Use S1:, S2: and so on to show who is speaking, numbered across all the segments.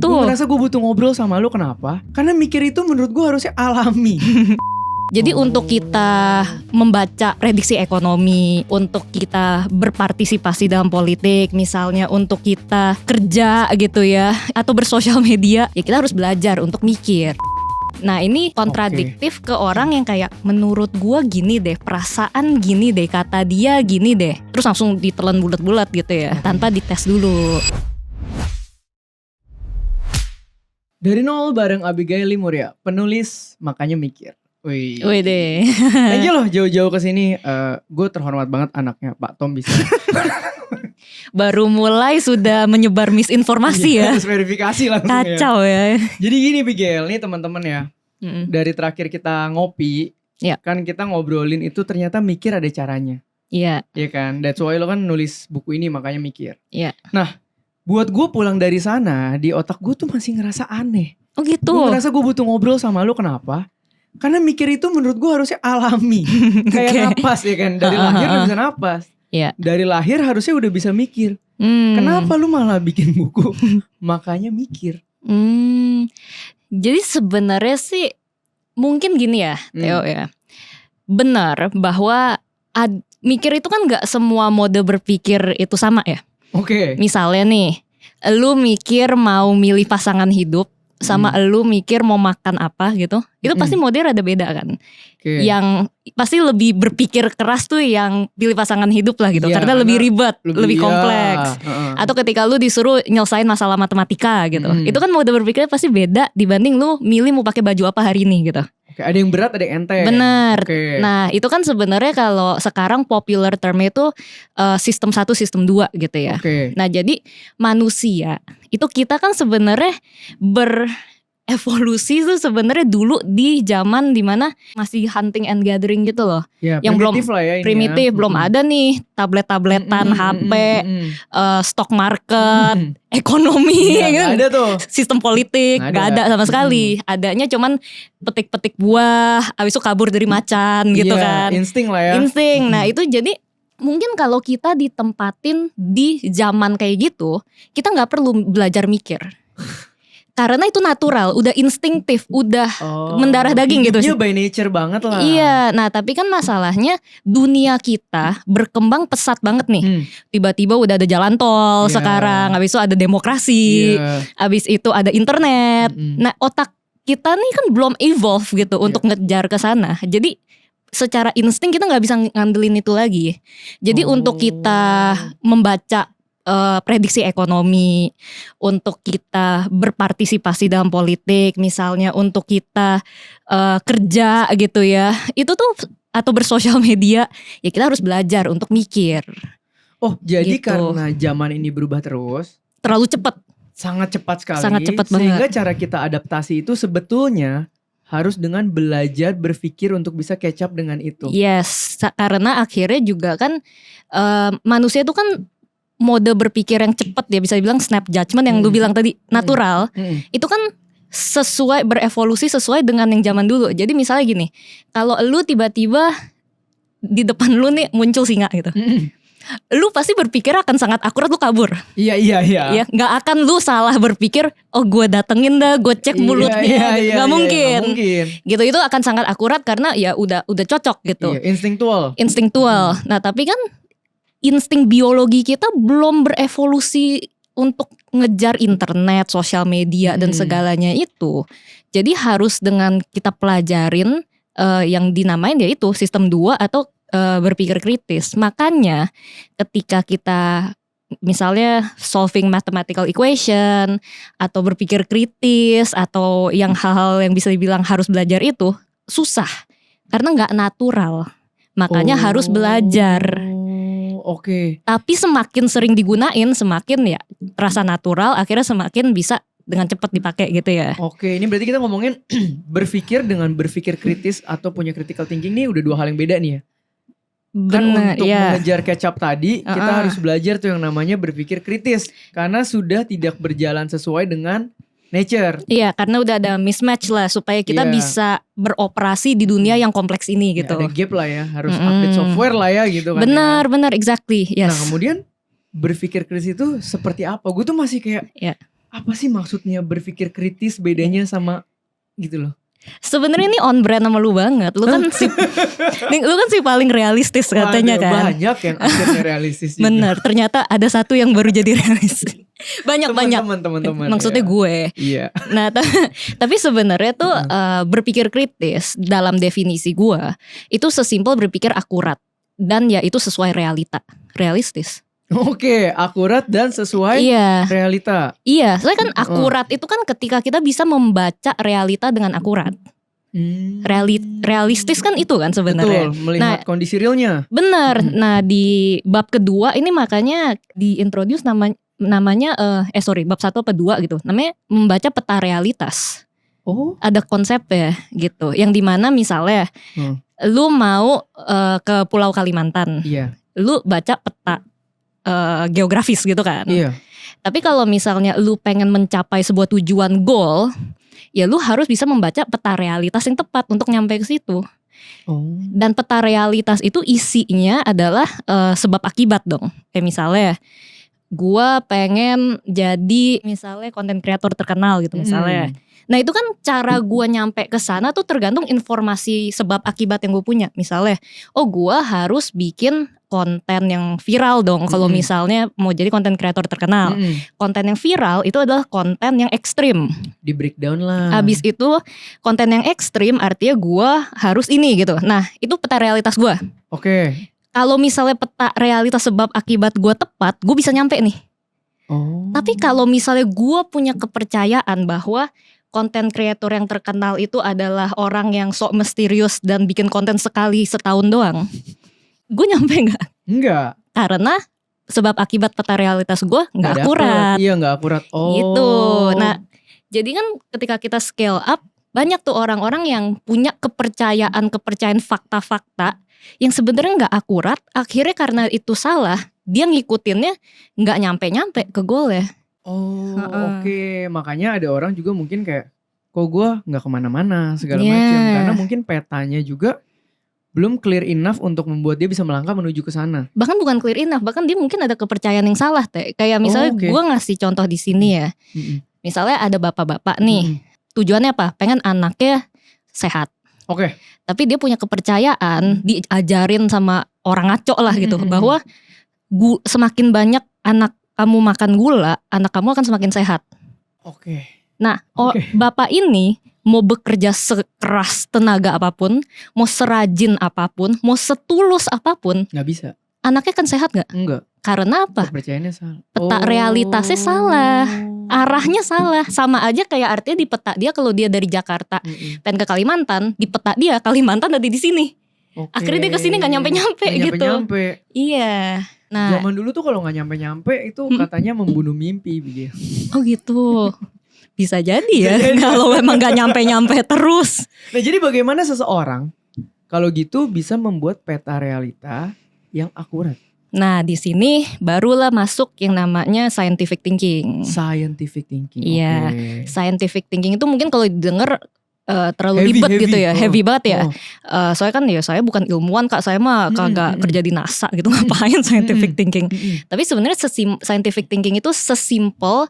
S1: gitu.
S2: Gue ngerasa gue butuh ngobrol sama lu, kenapa? Karena mikir itu menurut gue harusnya alami.
S1: Jadi untuk kita membaca prediksi ekonomi, untuk kita berpartisipasi dalam politik, misalnya untuk kita kerja gitu ya, atau bersosial media, ya kita harus belajar untuk mikir. Nah ini kontradiktif ke orang yang kayak menurut gua gini deh, perasaan gini deh, kata dia gini deh, terus langsung ditelan bulat-bulat gitu ya, tanpa dites dulu.
S2: Dari nol bareng Abigail Limuria, penulis Makanya Mikir. Wih
S1: deh.
S2: Thank you loh jauh-jauh ke sini. Gue terhormat banget anaknya Pak Tom bisa.
S1: Baru mulai sudah menyebar misinformasi ya.
S2: Harus verifikasi langsung.
S1: Kacau ya.
S2: Jadi gini Abigail, nih teman-teman ya. Dari terakhir kita ngopi, kan kita ngobrolin itu ternyata mikir ada caranya.
S1: Iya.
S2: Iya kan. That's why lo kan nulis buku ini Makanya Mikir.
S1: Iya.
S2: Nah, buat gue pulang dari sana, di otak gue tuh masih ngerasa aneh.
S1: Oh gitu.
S2: Gue ngerasa gue butuh ngobrol sama lo, kenapa? Karena mikir itu menurut gue harusnya alami. Kayak napas ya kan. Dari lahir udah bisa napas.
S1: Iya.
S2: Dari lahir harusnya udah bisa mikir. Kenapa lu malah bikin buku Makanya Mikir?
S1: Jadi sebenarnya sih mungkin gini ya Theo ya. Benar bahwa mikir itu kan gak semua mode berpikir itu sama ya.
S2: Oke.
S1: Misalnya nih, lu mikir mau milih pasangan hidup sama lu mikir mau makan apa gitu, itu pasti mode rada beda kan. Yang pasti lebih berpikir keras tuh yang pilih pasangan hidup lah gitu, karena lebih ribet, lebih kompleks. Atau ketika lu disuruh nyelesain masalah matematika gitu, itu kan mode berpikirnya pasti beda dibanding lu milih mau pakai baju apa hari ini gitu.
S2: Ada yang berat, ada yang enteng.
S1: Bener. Nah itu kan sebenarnya kalau sekarang popular termnya itu sistem 1, sistem 2 gitu ya. Nah jadi manusia itu kita kan sebenarnya berevolusi tuh sebenarnya dulu di zaman dimana masih hunting and gathering gitu loh.
S2: Ya,
S1: yang belum
S2: lah ya ini
S1: primitif,
S2: ya.
S1: belum ada nih tablet-tabletan, HP, stock market, ekonomi,
S2: gak ada tuh.
S1: Sistem politik, gak ada sama sekali. Adanya cuman petik-petik buah, abis itu kabur dari macan gitu kan.
S2: Insting lah ya.
S1: Insting. Nah itu jadi mungkin kalau kita ditempatin di zaman kayak gitu, kita gak perlu belajar mikir. Karena itu natural, udah instingtif, udah mendarah daging gitu sih.
S2: Hidupnya by nature banget lah.
S1: Iya, nah tapi kan masalahnya dunia kita berkembang pesat banget nih. Tiba-tiba udah ada jalan tol sekarang, habis itu ada demokrasi, habis itu ada internet. Nah otak kita nih kan belum evolve gitu untuk ngejar ke sana. Jadi secara insting kita gak bisa ngandelin itu lagi. Jadi untuk kita membaca prediksi ekonomi, untuk kita berpartisipasi dalam politik, misalnya untuk kita kerja gitu ya, itu tuh atau bersosial media, ya kita harus belajar untuk mikir.
S2: Oh jadi
S1: gitu.
S2: Karena zaman ini berubah terus,
S1: terlalu cepat,
S2: sangat cepat sekali,
S1: sangat cepat
S2: sehingga
S1: banget.
S2: cara kita adaptasi itu sebetulnya harus dengan belajar berpikir untuk bisa catch up dengan itu.
S1: Yes, karena akhirnya juga kan manusia itu kan mode berpikir yang cepat, dia bisa bilang snap judgment yang lu bilang tadi natural. Itu kan sesuai berevolusi sesuai dengan yang zaman dulu. Jadi misalnya gini, kalau lu tiba-tiba di depan lu nih muncul singa gitu, lu pasti berpikir akan sangat akurat, lu kabur.
S2: Iya.
S1: Ya, nggak akan lu salah berpikir, oh gue datengin dah, gue cek mulutnya, nggak mungkin. Gitu, itu akan sangat akurat karena ya udah cocok gitu.
S2: Iya, instinktual.
S1: Nah tapi kan insting biologi kita belum berevolusi untuk ngejar internet, sosial media dan segalanya itu. Jadi harus dengan kita pelajarin yang dinamain yaitu sistem 2 atau berpikir kritis. Makanya ketika kita misalnya solving mathematical equation atau berpikir kritis atau yang hal-hal yang bisa dibilang harus belajar itu susah karena nggak natural. Makanya harus belajar. Tapi semakin sering digunain, semakin ya rasa natural, akhirnya semakin bisa dengan cepat dipakai gitu ya.
S2: Ini berarti kita ngomongin berpikir dengan berpikir kritis atau punya critical thinking nih udah dua hal yang beda nih ya. Kan untuk mengejar catch up tadi kita harus belajar tuh yang namanya berpikir kritis karena sudah tidak berjalan sesuai dengan nature. Iya,
S1: karena udah ada mismatch lah supaya kita bisa beroperasi di dunia yang kompleks ini gitu.
S2: Ada gap lah ya, harus update software lah ya gitu kan.
S1: Benar, exactly. Yes.
S2: Nah kemudian berpikir kritis itu seperti apa? Gue tuh masih kayak Apa sih maksudnya berpikir kritis, bedanya sama gitu loh?
S1: Sebenarnya ini on brand sama lu banget. Lu kan si paling realistis katanya kan.
S2: Banyak yang akhirnya realistis juga.
S1: Bener, ternyata ada satu yang baru jadi realistis. Banyak.
S2: Teman-teman.
S1: Maksudnya
S2: ya.
S1: gue.
S2: Iya.
S1: Nah, tapi sebenarnya tuh berpikir kritis dalam definisi gue itu sesimpel berpikir akurat dan ya itu sesuai realita, realistis.
S2: Oke, akurat dan sesuai realita.
S1: Iya, soalnya kan akurat itu kan ketika kita bisa membaca realita dengan akurat. Realistis kan itu kan sebenarnya.
S2: Betul, melihat kondisi realnya.
S1: Benar. Nah, di bab kedua ini makanya diintroduce namanya bab 1 apa 2 gitu. Namanya membaca peta realitas.
S2: Oh,
S1: ada konsep ya gitu. Yang dimana misalnya lu mau ke Pulau Kalimantan.
S2: Iya.
S1: Lu baca peta geografis gitu kan.
S2: Iya.
S1: Tapi kalau misalnya lu pengen mencapai sebuah tujuan goal, ya lu harus bisa membaca peta realitas yang tepat untuk nyampe ke situ.
S2: Oh.
S1: Dan peta realitas itu isinya adalah sebab akibat dong. Kayak misalnya gua pengen jadi misalnya konten kreator terkenal gitu misalnya. Nah itu kan cara gue nyampe ke sana tuh tergantung informasi sebab akibat yang gue punya. Misalnya, gue harus bikin konten yang viral dong. Kalau misalnya mau jadi konten kreator terkenal, konten yang viral itu adalah konten yang ekstrim.
S2: Di breakdown lah.
S1: Habis itu konten yang ekstrim artinya gue harus ini gitu. Nah itu peta realitas gue.
S2: Oke.
S1: Kalau misalnya peta realitas sebab akibat gue tepat, gue bisa nyampe nih.
S2: Oh.
S1: Tapi kalau misalnya gue punya kepercayaan bahwa konten kreator yang terkenal itu adalah orang yang sok misterius dan bikin konten sekali setahun doang, gue nyampe nggak?
S2: Enggak.
S1: Karena sebab akibat peta realitas gue nggak akurat.
S2: Iya nggak akurat. Oh.
S1: Gitu. Nah, jadi kan ketika kita scale up, banyak tuh orang-orang yang punya kepercayaan fakta-fakta yang sebenarnya nggak akurat. Akhirnya karena itu salah, dia ngikutinnya nggak nyampe-nyampe ke goal ya.
S2: Oh, oke. Makanya ada orang juga mungkin kayak, kok gue gak kemana-mana segala macam. Karena mungkin petanya juga belum clear enough untuk membuat dia bisa melangkah menuju ke sana.
S1: Bahkan bukan clear enough, bahkan dia mungkin ada kepercayaan yang salah teh. Kayak misalnya gue ngasih contoh di sini ya. Misalnya ada bapak-bapak nih, tujuannya apa? Pengen anaknya sehat.
S2: Oke.
S1: Tapi dia punya kepercayaan, diajarin sama orang ngaco lah gitu, bahwa semakin banyak anak kamu makan gula, anak kamu akan semakin sehat.
S2: Oke.
S1: Nah, bapak ini mau bekerja sekeras tenaga apapun, mau serajin apapun, mau setulus apapun,
S2: nggak bisa.
S1: Anaknya kan sehat nggak?
S2: Enggak.
S1: Karena apa?
S2: Kepercayaannya salah.
S1: Peta realitasnya salah, arahnya salah. Sama aja kayak artinya di peta dia kalau dia dari Jakarta pengen ke Kalimantan, di peta dia Kalimantan ada di sini. Akhirnya dia kesini nggak nyampe-nyampe gitu. Iya. Nah,
S2: zaman dulu tuh kalau nggak nyampe-nyampe itu katanya membunuh mimpi dia.
S1: Oh gitu. Bisa jadi ya kalau memang nggak nyampe-nyampe terus.
S2: Nah jadi bagaimana seseorang kalau gitu bisa membuat peta realita yang akurat?
S1: Nah di sini barulah masuk yang namanya scientific thinking.
S2: Scientific thinking.
S1: Iya. Scientific thinking itu mungkin kalau didengar terlalu ribet gitu ya, heavy banget ya. Soalnya kan ya saya bukan ilmuwan kak, saya mah kagak kerja di NASA gitu, ngapain scientific thinking. Tapi sebenarnya scientific thinking itu sesimpel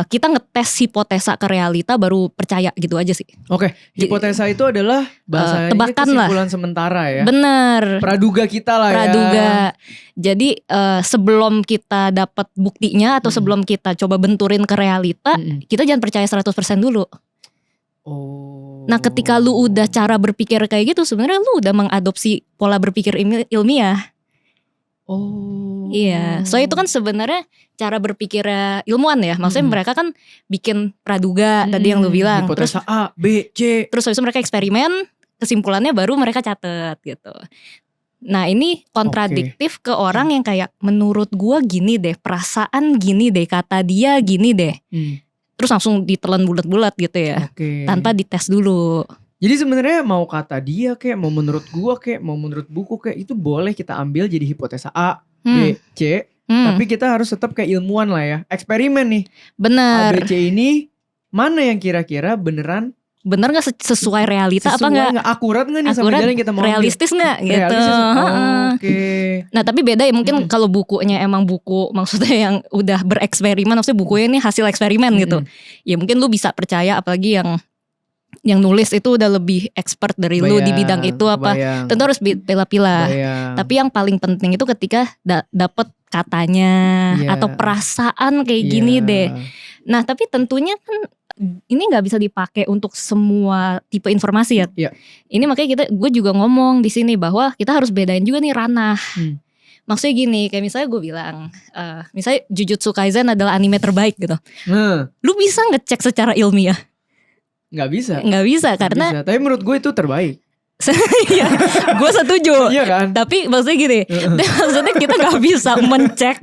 S1: kita ngetes hipotesa ke realita baru percaya gitu aja sih.
S2: Oke, hipotesa itu adalah bahasanya kesimpulan sementara ya.
S1: Bener.
S2: Praduga kita lah
S1: ya. Jadi sebelum kita dapat buktinya atau sebelum kita coba benturin ke realita, kita jangan percaya 100% dulu.
S2: Oh.
S1: Nah ketika lu udah cara berpikir kayak gitu, sebenarnya lu udah mengadopsi pola berpikir ilmiah.
S2: Oh.
S1: Iya, so itu kan sebenarnya cara berpikir ilmuwan ya. Maksudnya mereka kan bikin praduga tadi yang lu bilang.
S2: Hipotesa A, B, C.
S1: Terus habis itu mereka eksperimen, kesimpulannya baru mereka catat gitu. Nah ini kontradiktif ke orang yang kayak menurut gua gini deh, perasaan gini deh, kata dia gini deh. Terus langsung ditelan bulat-bulat gitu ya, tanpa dites dulu.
S2: Jadi sebenarnya mau kata dia kayak, mau menurut gua kayak, mau menurut buku kayak, itu boleh kita ambil jadi hipotesa A, B, C. Tapi kita harus tetap kayak ilmuwan lah ya, eksperimen nih.
S1: Bener.
S2: A, B, C ini mana yang kira-kira beneran
S1: bener gak sesuai realita apa gak?
S2: Akurat gak nih sama jalan yang kita mau
S1: realistis gak gitu.
S2: Oke.
S1: Nah tapi beda ya mungkin kalau bukunya emang buku maksudnya yang udah bereksperimen, maksudnya bukunya ini hasil eksperimen gitu. Ya mungkin lu bisa percaya, apalagi yang nulis itu udah lebih expert dari lu di bidang itu apa. Tentu harus pilih-pilih. Tapi yang paling penting itu ketika dapet katanya atau perasaan kayak gini deh. Nah tapi tentunya kan ini nggak bisa dipakai untuk semua tipe informasi ya. Ini makanya gue juga ngomong di sini bahwa kita harus bedain juga nih ranah. Maksudnya gini, kayak misalnya gue bilang, misalnya Jujutsu Kaisen adalah anime terbaik gitu. Lu bisa ngecek secara ilmiah? Nggak bisa karena.
S2: Tapi menurut gue itu terbaik.
S1: Iya, gue setuju.
S2: Iya kan?
S1: Tapi maksudnya gini, maksudnya kita nggak bisa mencek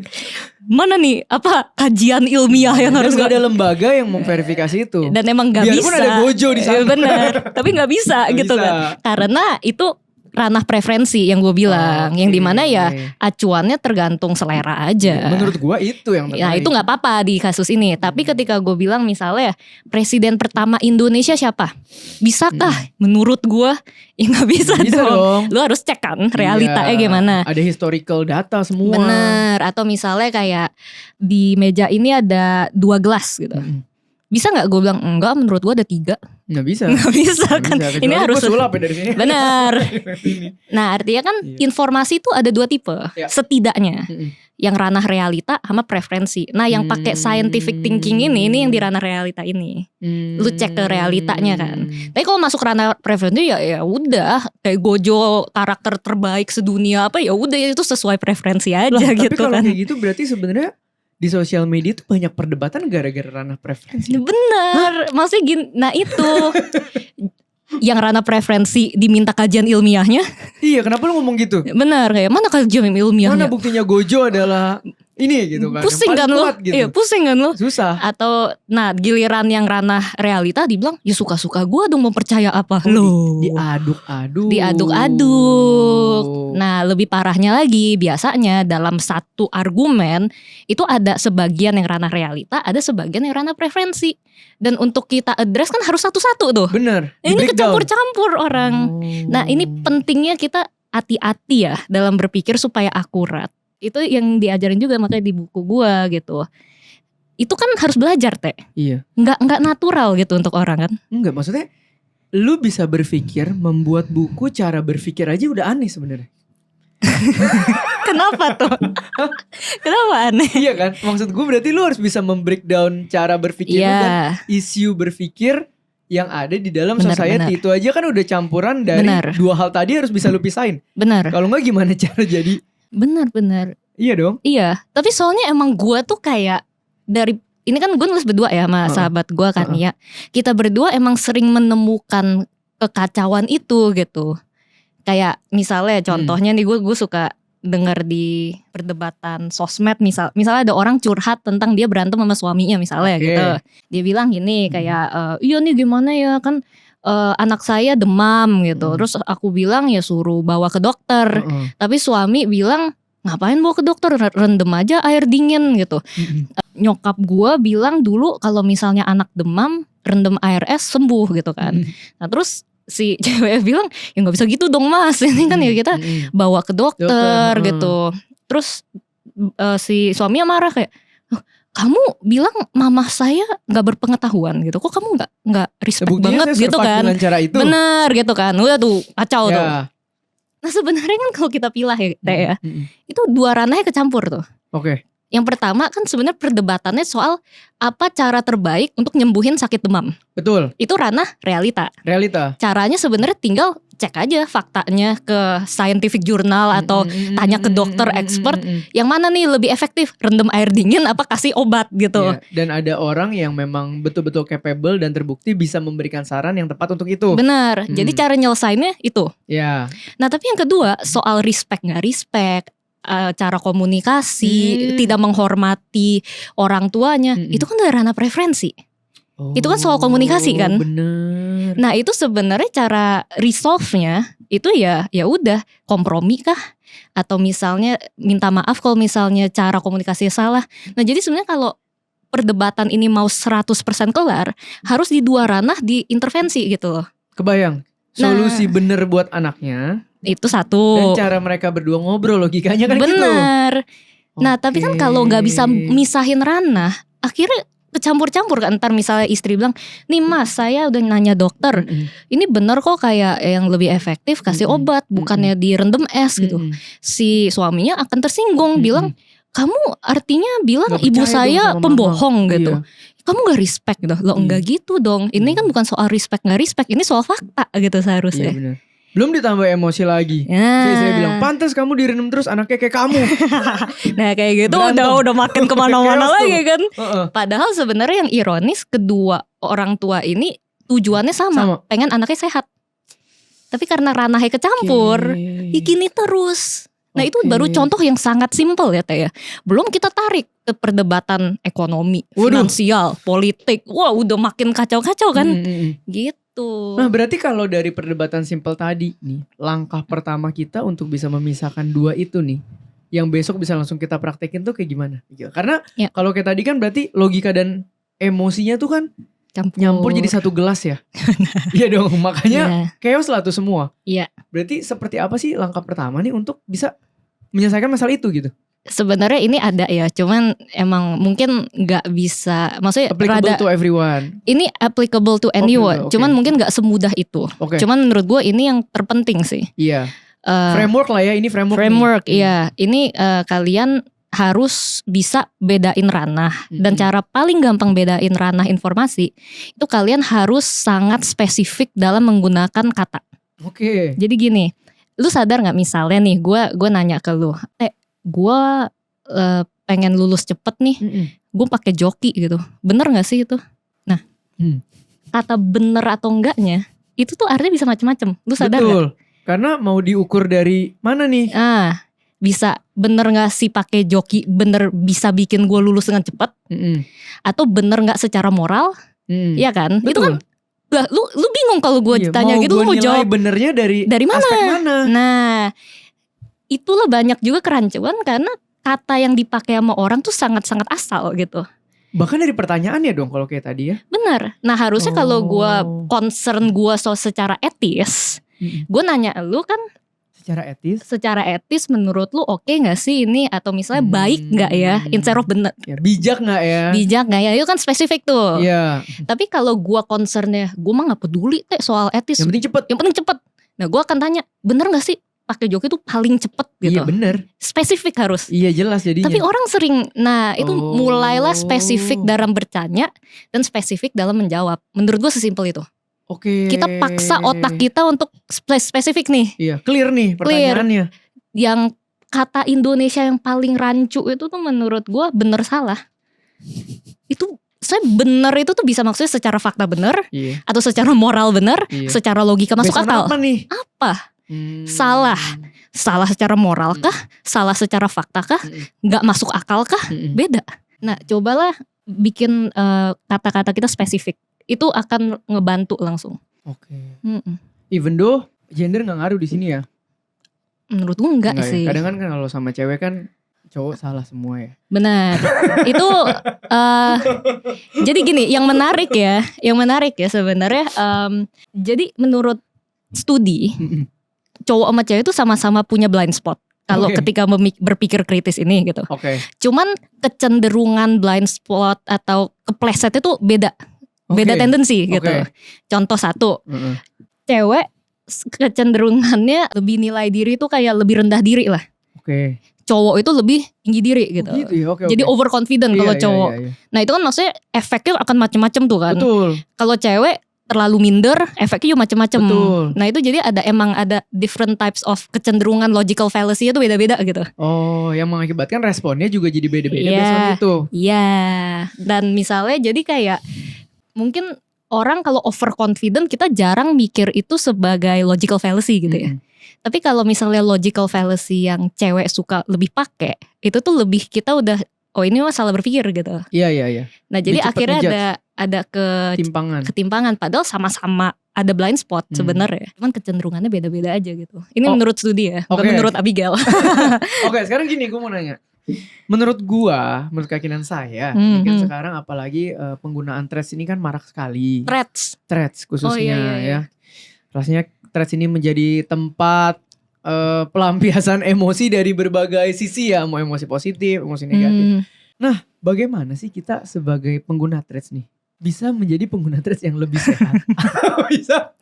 S1: mana nih apa kajian ilmiah yang harus
S2: gak ada lembaga yang memverifikasi itu.
S1: Dan emang nggak bisa.
S2: Biarpun ada Gojo di sana.
S1: Bener, tapi nggak bisa gitu kan? Karena itu ranah preferensi yang gue bilang, yang dimana ya acuannya tergantung selera aja.
S2: Menurut gue itu yang terbaik.
S1: Nah itu nggak apa-apa di kasus ini. Tapi ketika gue bilang misalnya presiden pertama Indonesia siapa? Bisakah? Menurut gue ya nggak bisa dong. Lu harus cek kan realitanya gimana.
S2: Ada historical data semua.
S1: Bener. Atau misalnya kayak di meja ini ada 2 gelas gitu. Bisa gak gue bilang enggak, menurut gue ada 3?
S2: Nggak bisa
S1: kan. Ini harus
S2: sulap ya dari sini.
S1: Benar. Nah artinya kan informasi itu ada 2 tipe setidaknya. Yang ranah realita sama preferensi. Nah yang pakai scientific thinking ini yang di ranah realita ini. Lu cek ke realitanya kan. Tapi kalau masuk ranah preferensi ya udah kayak Gojo karakter terbaik sedunia apa ya udah itu sesuai preferensi aja gitu
S2: tapi kalau
S1: kan.
S2: kayak gitu berarti sebenarnya di sosial media tuh banyak perdebatan gara-gara ranah preferensi.
S1: Bener, maksudnya gini, nah itu yang ranah preferensi diminta kajian ilmiahnya.
S2: Iya, kenapa lu ngomong gitu?
S1: Bener, kayak mana kajian ilmiahnya?
S2: Mana buktinya Gojo adalah ini gitu kan.
S1: Pusing kan lu?
S2: Gitu.
S1: Iya, pusing kan lu?
S2: Susah.
S1: Atau nah giliran yang ranah realita dibilang ya suka-suka gue dong mau percaya apa. Diaduk-aduk. Nah lebih parahnya lagi biasanya dalam satu argumen itu ada sebagian yang ranah realita, ada sebagian yang ranah preferensi. Dan untuk kita address kan harus satu-satu tuh.
S2: Bener.
S1: Ini kecampur-campur orang. Nah ini pentingnya kita hati-hati ya dalam berpikir supaya akurat. Itu yang diajarin juga makanya di buku gua gitu. Itu kan harus belajar Teh.
S2: Iya.
S1: Nggak natural gitu untuk orang kan.
S2: Enggak, maksudnya lu bisa berpikir, membuat buku cara berpikir aja udah aneh sebenarnya.
S1: Kenapa tuh? Kenapa aneh?
S2: Iya kan? Maksud gue berarti lu harus bisa membreakdown cara berpikir dan isu berpikir yang ada di dalam society. Itu aja kan udah campuran dari 2 hal tadi harus bisa lu pisahin.
S1: Benar.
S2: Kalau enggak gimana cara jadi?
S1: Benar.
S2: Iya dong.
S1: Iya. Tapi soalnya emang gue tuh kayak dari ini kan gue nulis berdua ya sama sahabat gue kan ya. Kita berdua emang sering menemukan kekacauan itu gitu. Kayak misalnya contohnya nih gue suka dengar di perdebatan sosmed misalnya ada orang curhat tentang dia berantem sama suaminya misalnya gitu. Dia bilang gini kayak iya nih gimana ya kan anak saya demam gitu. Terus aku bilang ya suruh bawa ke dokter. Tapi suami bilang ngapain bawa ke dokter, rendem aja air dingin gitu. Nyokap gue bilang dulu kalau misalnya anak demam rendem air es sembuh gitu kan. Nah terus si cewek bilang ya nggak bisa gitu dong mas, ini kan ya kita bawa ke dokter gitu. Terus si suaminya marah kayak kamu bilang mama saya nggak berpengetahuan gitu, kok kamu nggak respect banget gitu kan. Bener gitu kan, udah tuh kacau tuh. Nah sebenarnya kan kalau kita pilah ya, itu 2 ranahnya kecampur tuh. Yang pertama kan sebenarnya perdebatannya soal apa cara terbaik untuk nyembuhin sakit demam.
S2: Betul.
S1: Itu ranah realita. Caranya sebenarnya tinggal cek aja faktanya ke scientific journal atau tanya ke dokter expert. Yang mana nih lebih efektif, rendam air dingin apa kasih obat gitu.
S2: Dan ada orang yang memang betul-betul capable dan terbukti bisa memberikan saran yang tepat untuk itu.
S1: Benar. Jadi cara nyelesainnya itu. Nah tapi yang kedua soal respect gak respect, cara komunikasi, tidak menghormati orang tuanya, itu kan dari ranah preferensi. Itu kan soal komunikasi kan.
S2: Bener.
S1: Nah itu sebenarnya cara resolve-nya itu ya udah kompromi kah? Atau misalnya minta maaf kalau misalnya cara komunikasinya salah. Nah jadi sebenarnya kalau perdebatan ini mau 100% kelar, harus di dua ranah diintervensi gitu loh.
S2: Kebayang. Solusi bener buat anaknya.
S1: Itu satu.
S2: Dan cara mereka berdua ngobrol, logikanya kan gitu.
S1: Bener. Nah tapi kan kalau gak bisa misahin ranah, akhirnya kecampur-campur kan. Ntar misalnya istri bilang, nih mas saya udah nanya dokter, ini bener kok kayak yang lebih efektif kasih obat, bukannya direndam es gitu. Si suaminya akan tersinggung, bilang kamu artinya bilang
S2: Gak
S1: ibu
S2: percaya
S1: saya
S2: dong sama
S1: pembohong
S2: mama.
S1: gitu.
S2: Iya.
S1: Kamu gak respect gitu. Loh enggak gitu dong. Ini kan bukan soal respect gak respect, ini soal fakta gitu seharusnya.
S2: Iya benar. Belum ditambah emosi lagi.
S1: Ya.
S2: Saya bilang, pantas kamu direndam terus anaknya kayak kamu.
S1: Nah kayak gitu
S2: Berantem.
S1: udah makin kemana-mana
S2: Chaos tuh.
S1: lagi kan.
S2: Heeh.
S1: Padahal sebenarnya yang ironis, kedua orang tua ini tujuannya sama. Pengen anaknya sehat. Tapi karena ranahnya kecampur, gini terus. Nah itu baru contoh yang sangat simpel ya Teh ya. Belum kita tarik ke perdebatan ekonomi, finansial, politik. Wah udah makin kacau-kacau kan. Gitu.
S2: Nah berarti kalau dari perdebatan simpel tadi nih, langkah pertama kita untuk bisa memisahkan dua itu nih, yang besok bisa langsung kita praktekin tuh kayak gimana? Karena kalau kayak tadi kan berarti logika dan emosinya tuh kan nyampur jadi satu gelas ya. Iya dong, makanya chaos lah tuh semua.
S1: Iya.
S2: Berarti seperti apa sih langkah pertama nih untuk bisa menyelesaikan masalah itu gitu?
S1: Sebenarnya ini ada ya, cuman emang mungkin nggak bisa, maksudnya
S2: applicable to everyone.
S1: Ini applicable to anyone, cuman mungkin nggak semudah itu. Cuman menurut gue ini yang terpenting sih.
S2: Iya. Framework lah ya, ini framework.
S1: Framework, iya. Ini kalian harus bisa bedain ranah, dan cara paling gampang bedain ranah informasi itu kalian harus sangat spesifik dalam menggunakan kata.
S2: Oke.
S1: Jadi gini, lu sadar nggak misalnya nih, gue nanya ke lu, gue pengen lulus cepet nih, gue pakai joki gitu, bener nggak sih itu? Nah, kata bener atau enggaknya itu tuh artinya bisa macam-macam. Lu sadar nggak?
S2: Betul. Karena mau diukur dari mana nih?
S1: Bisa bener nggak sih pakai joki bener bisa bikin gue lulus dengan cepat, atau bener nggak secara moral, ya kan?
S2: Betul.
S1: Itu kan lu bingung kalau gue tanya gitu, lu mau jawab
S2: benernya dari
S1: mana?
S2: Aspek mana?
S1: Nah, itulah banyak juga kerancuan karena kata yang dipakai sama orang tuh sangat-sangat asal gitu.
S2: Bahkan dari pertanyaan ya dong kalau kayak tadi ya.
S1: Bener. Nah harusnya kalau gue concern gue secara etis, gue nanya lu kan. Secara etis menurut lu oke gak sih ini, atau misalnya baik gak ya, instead of bener.
S2: Bijak gak ya?
S1: Bijak gak ya, itu kan spesifik tuh.
S2: Iya.
S1: Tapi kalau gue concernnya, gue mah gak peduli soal etis.
S2: Yang penting cepet.
S1: Nah gue akan tanya, bener gak sih pakai joki itu paling cepet gitu?
S2: Iya bener.
S1: Spesifik harus.
S2: Iya jelas jadinya.
S1: Tapi orang sering, nah itu mulailah spesifik dalam bertanya dan spesifik dalam menjawab. Menurut gue sesimpel itu.
S2: Oke.
S1: Kita paksa otak kita untuk spesifik nih.
S2: Iya, clear nih pertanyaannya.
S1: Yang kata Indonesia yang paling rancu itu tuh menurut gue bener salah. Itu saya bener itu tuh bisa maksudnya secara fakta bener, atau secara moral bener, secara logika masuk akal.
S2: Apa nih?
S1: Apa? Salah secara moral kah? Salah secara fakta kah? Gak masuk akal kah? Beda. Nah cobalah bikin kata-kata kita spesifik. Itu akan ngebantu langsung.
S2: Oke. Even though gender gak ngaruh di sini ya?
S1: Menurut gue enggak sih.
S2: Ya? Kadang kan kalau sama cewek kan cowok salah semua ya.
S1: Benar. Itu jadi gini, yang menarik ya sebenarnya. Jadi menurut studi, cowok sama cewek itu sama-sama punya blind spot. Kalau ketika berpikir kritis ini gitu. Cuman kecenderungan blind spot atau kepleset itu beda. Beda tendensi gitu. Contoh satu, cewek kecenderungannya lebih nilai diri itu kayak lebih rendah diri lah. Cowok itu lebih tinggi diri gitu. Jadi overconfident kalau cowok. Nah itu kan maksudnya efeknya akan macam-macam tuh kan. Kalau cewek terlalu minder, efeknya juga macam-macam. Nah itu jadi emang ada different types of kecenderungan logical fallacy itu beda-beda gitu.
S2: Oh, yang mengakibatkan responnya juga jadi beda-beda based itu.
S1: Iya. Dan misalnya jadi kayak mungkin orang kalau overconfident kita jarang mikir itu sebagai logical fallacy gitu ya. Tapi kalau misalnya logical fallacy yang cewek suka lebih pakai, itu tuh lebih kita udah ini mah salah berpikir gitu.
S2: Iya.
S1: Nah jadi akhirnya ada ketimpangan. Padahal sama-sama ada blind spot sebenarnya. Cuman kecenderungannya beda-beda aja gitu. Ini menurut studi ya, bukan menurut Abigail.
S2: Oke, sekarang gini gue mau nanya. menurut keyakinan saya, ini kan sekarang apalagi penggunaan threads ini kan marak sekali. Threads khususnya ya. Rasanya threads ini menjadi tempat pelampiasan emosi dari berbagai sisi ya, mau emosi positif, emosi negatif. Nah, bagaimana sih kita sebagai pengguna threads nih bisa menjadi pengguna threads yang lebih sehat? Bisa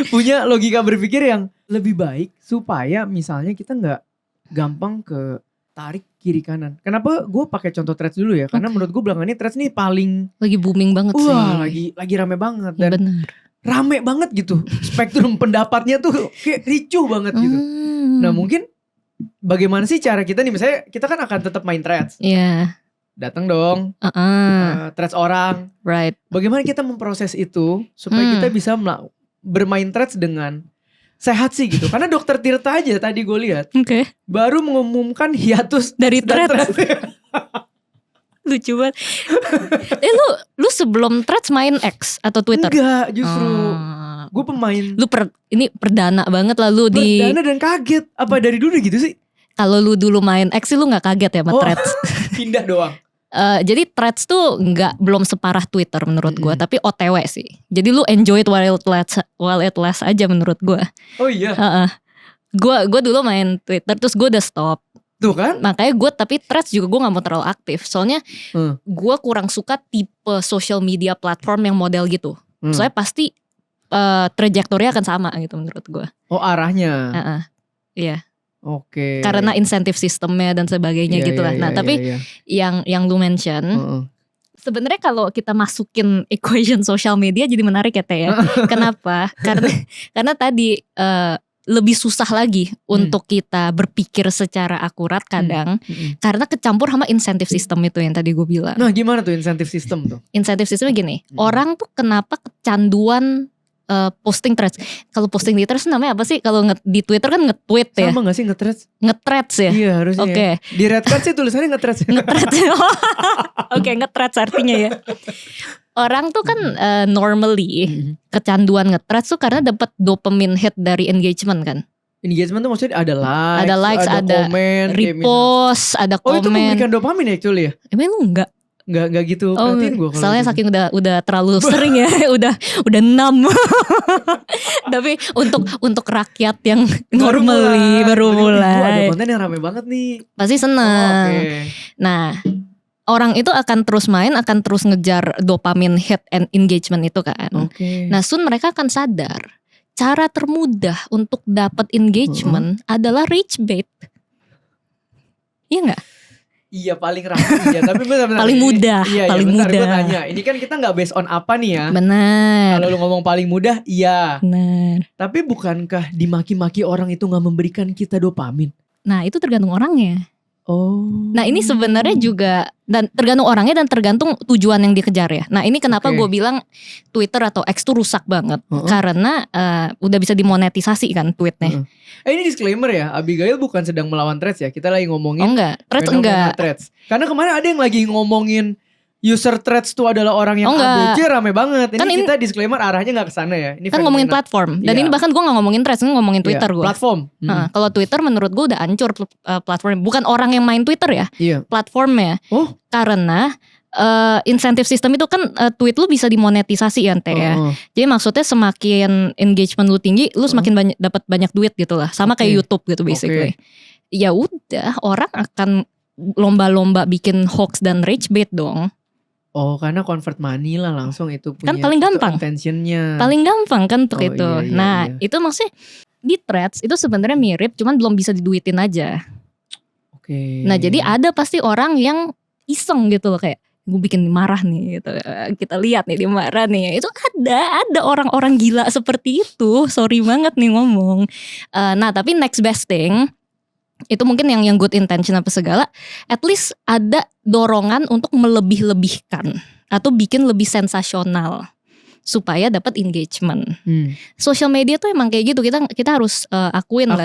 S2: punya logika berpikir yang lebih baik supaya misalnya kita nggak gampang ke tarik kiri kanan. Kenapa gue pakai contoh threads dulu ya? Karena menurut gue belakangan ini threads nih paling
S1: lagi booming banget sih.
S2: Wah, lagi rame banget dan rame banget gitu. Spektrum pendapatnya tuh kayak ricuh banget gitu. Nah, mungkin bagaimana sih cara kita nih, misalnya kita kan akan tetap main threads.
S1: Iya.
S2: Datang dong threads orang.
S1: Right.
S2: Bagaimana kita memproses itu supaya kita bisa bermain threads dengan sehat sih gitu. Karena Dokter Tirta aja tadi gue lihat baru mengumumkan hiatus
S1: dari threads. Lucu banget. Lu sebelum threads main X atau Twitter?
S2: Enggak, justru gue pemain.
S1: Lu ini perdana banget lah lu
S2: perdana dan kaget. Apa dari dulu gitu sih?
S1: Kalau lu dulu main X sih lu gak kaget ya sama threads?
S2: Pindah doang.
S1: Jadi threads tuh belum separah Twitter menurut gue, tapi OTW sih. Jadi lu enjoy it while it lasts aja menurut gue.
S2: Oh iya.
S1: Gue dulu main Twitter terus gue udah stop.
S2: Tuh kan?
S1: Makanya gue tapi threads juga gue gak mau terlalu aktif. Soalnya gue kurang suka tipe social media platform yang model gitu. Soalnya pasti trajektorinya akan sama gitu menurut gue.
S2: Oh, arahnya.
S1: Iya.
S2: Oke.
S1: Karena insentif sistemnya dan sebagainya gitulah. Nah, tapi yang lu mention, sebenarnya kalau kita masukin equation social media jadi menarik ya Teh ya. Kenapa? Karena tadi lebih susah lagi untuk kita berpikir secara akurat kadang karena kecampur sama insentif sistem itu yang tadi gue bilang.
S2: Nah, gimana tuh insentif sistem tuh?
S1: Insentif sistemnya gini, orang tuh kenapa kecanduan posting threads. Kalau posting di threads namanya apa sih? Kalau di Twitter kan nge-tweet ya.
S2: Sama gak sih nge-threads?
S1: Nge-threads ya?
S2: Iya harusnya.
S1: Oke.
S2: Di red card sih tulisannya nge-threads.
S1: Nge-threads. Oke, nge-threads artinya ya. Orang tuh kan normally kecanduan nge-threads tuh karena dapat dopamine hit dari engagement kan.
S2: Engagement tuh maksudnya ada likes, ada komen,
S1: repost, ada komen.
S2: Oh, itu memberikan dopamine actually ya?
S1: Emang lu enggak?
S2: Enggak gitu perhatiin gue.
S1: Soalnya saking udah terlalu sering ya, udah 6. Tapi untuk rakyat yang normally baru mulai.
S2: Ada konten yang rame banget nih.
S1: Pasti seneng. Nah, orang itu akan terus main, akan terus ngejar dopamine hit and engagement itu kan. Nah, soon mereka akan sadar cara termudah untuk dapat engagement adalah rage bait. Iya nggak?
S2: Iya paling rapi ya, tapi benar-benar
S1: paling mudah, paling mudah.
S2: Gue tanya, ini kan kita nggak based on apa nih ya?
S1: Benar.
S2: Kalau lu ngomong paling mudah, iya.
S1: Benar.
S2: Tapi bukankah dimaki-maki orang itu nggak memberikan kita dopamin?
S1: Nah itu tergantung orangnya.
S2: Oh.
S1: Nah ini sebenarnya juga dan tergantung orangnya dan tergantung tujuan yang dikejar ya. Nah ini kenapa gue bilang Twitter atau X tuh rusak banget karena udah bisa dimonetisasi kan tweetnya.
S2: Ini disclaimer ya, Abigail bukan sedang melawan threads ya. Kita lagi ngomongin
S1: threads enggak.
S2: Karena kemarin ada yang lagi ngomongin user threads tuh adalah orang yang ABC rame banget. Ini kan kita disclaimer arahnya gak kesana ya. Ini
S1: kan ngomongin platform. Dan ini bahkan gue gak ngomongin threads, ngomongin Twitter gue.
S2: Platform.
S1: Kalau Twitter menurut gue udah hancur platformnya. Bukan orang yang main Twitter ya. Platformnya. Karena insentif sistem itu kan tweet lu bisa dimonetisasi ya Teh ya. Jadi maksudnya semakin engagement lu tinggi, lu semakin dapat banyak duit gitu lah. Sama kayak YouTube gitu basically. Ya udah, orang akan lomba-lomba bikin hoax dan rage bait dong.
S2: Oh, karena convert money lah langsung itu punya.
S1: Kan paling gampang.
S2: Intentionnya.
S1: Paling gampang kan untuk itu. Iya. Itu maksudnya di threads itu sebenarnya mirip, cuman belum bisa diduitin aja. Nah, jadi ada pasti orang yang iseng gitu loh kayak gue bikin marah nih gitu. Kita lihat nih dia marah nih. Itu ada orang-orang gila seperti itu. Sorry banget nih ngomong. Nah, tapi next best thing itu mungkin yang good intention apa segala, at least ada dorongan untuk melebih-lebihkan atau bikin lebih sensasional supaya dapat engagement. Social media tuh emang kayak gitu, kita harus akuin lah.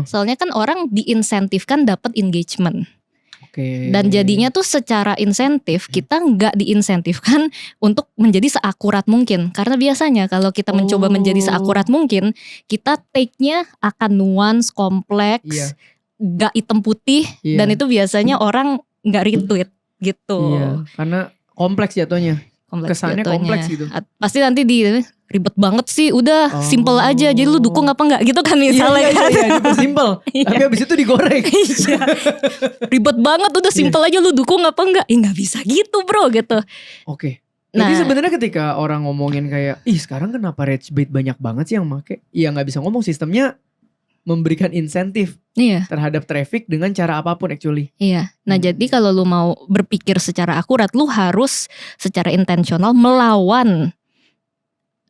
S1: Soalnya kan orang diinsentifkan dapat engagement. Dan jadinya tuh secara insentif kita nggak diinsentifkan untuk menjadi seakurat mungkin. Karena biasanya kalau kita mencoba menjadi seakurat mungkin, kita take-nya akan nuance, kompleks, gak hitam putih dan itu biasanya orang gak retweet gitu.
S2: Iya, karena kompleks jatuhnya. Kesannya kompleks gitu.
S1: Pasti nanti ribet banget sih, udah simple aja. Jadi lu dukung apa enggak gitu kan misalnya.
S2: Iya, simple. Tapi habis itu digoreng.
S1: Iya. Ribet banget, udah simple aja, lu dukung apa enggak? Nggak bisa gitu bro gitu.
S2: Oke. Jadi sebenarnya ketika orang ngomongin kayak, sekarang kenapa rage bait banyak banget sih yang make? Iya nggak bisa ngomong, sistemnya memberikan insentif terhadap traffic dengan cara apapun actually.
S1: Iya. Nah jadi kalau lu mau berpikir secara akurat, lu harus secara intensional melawan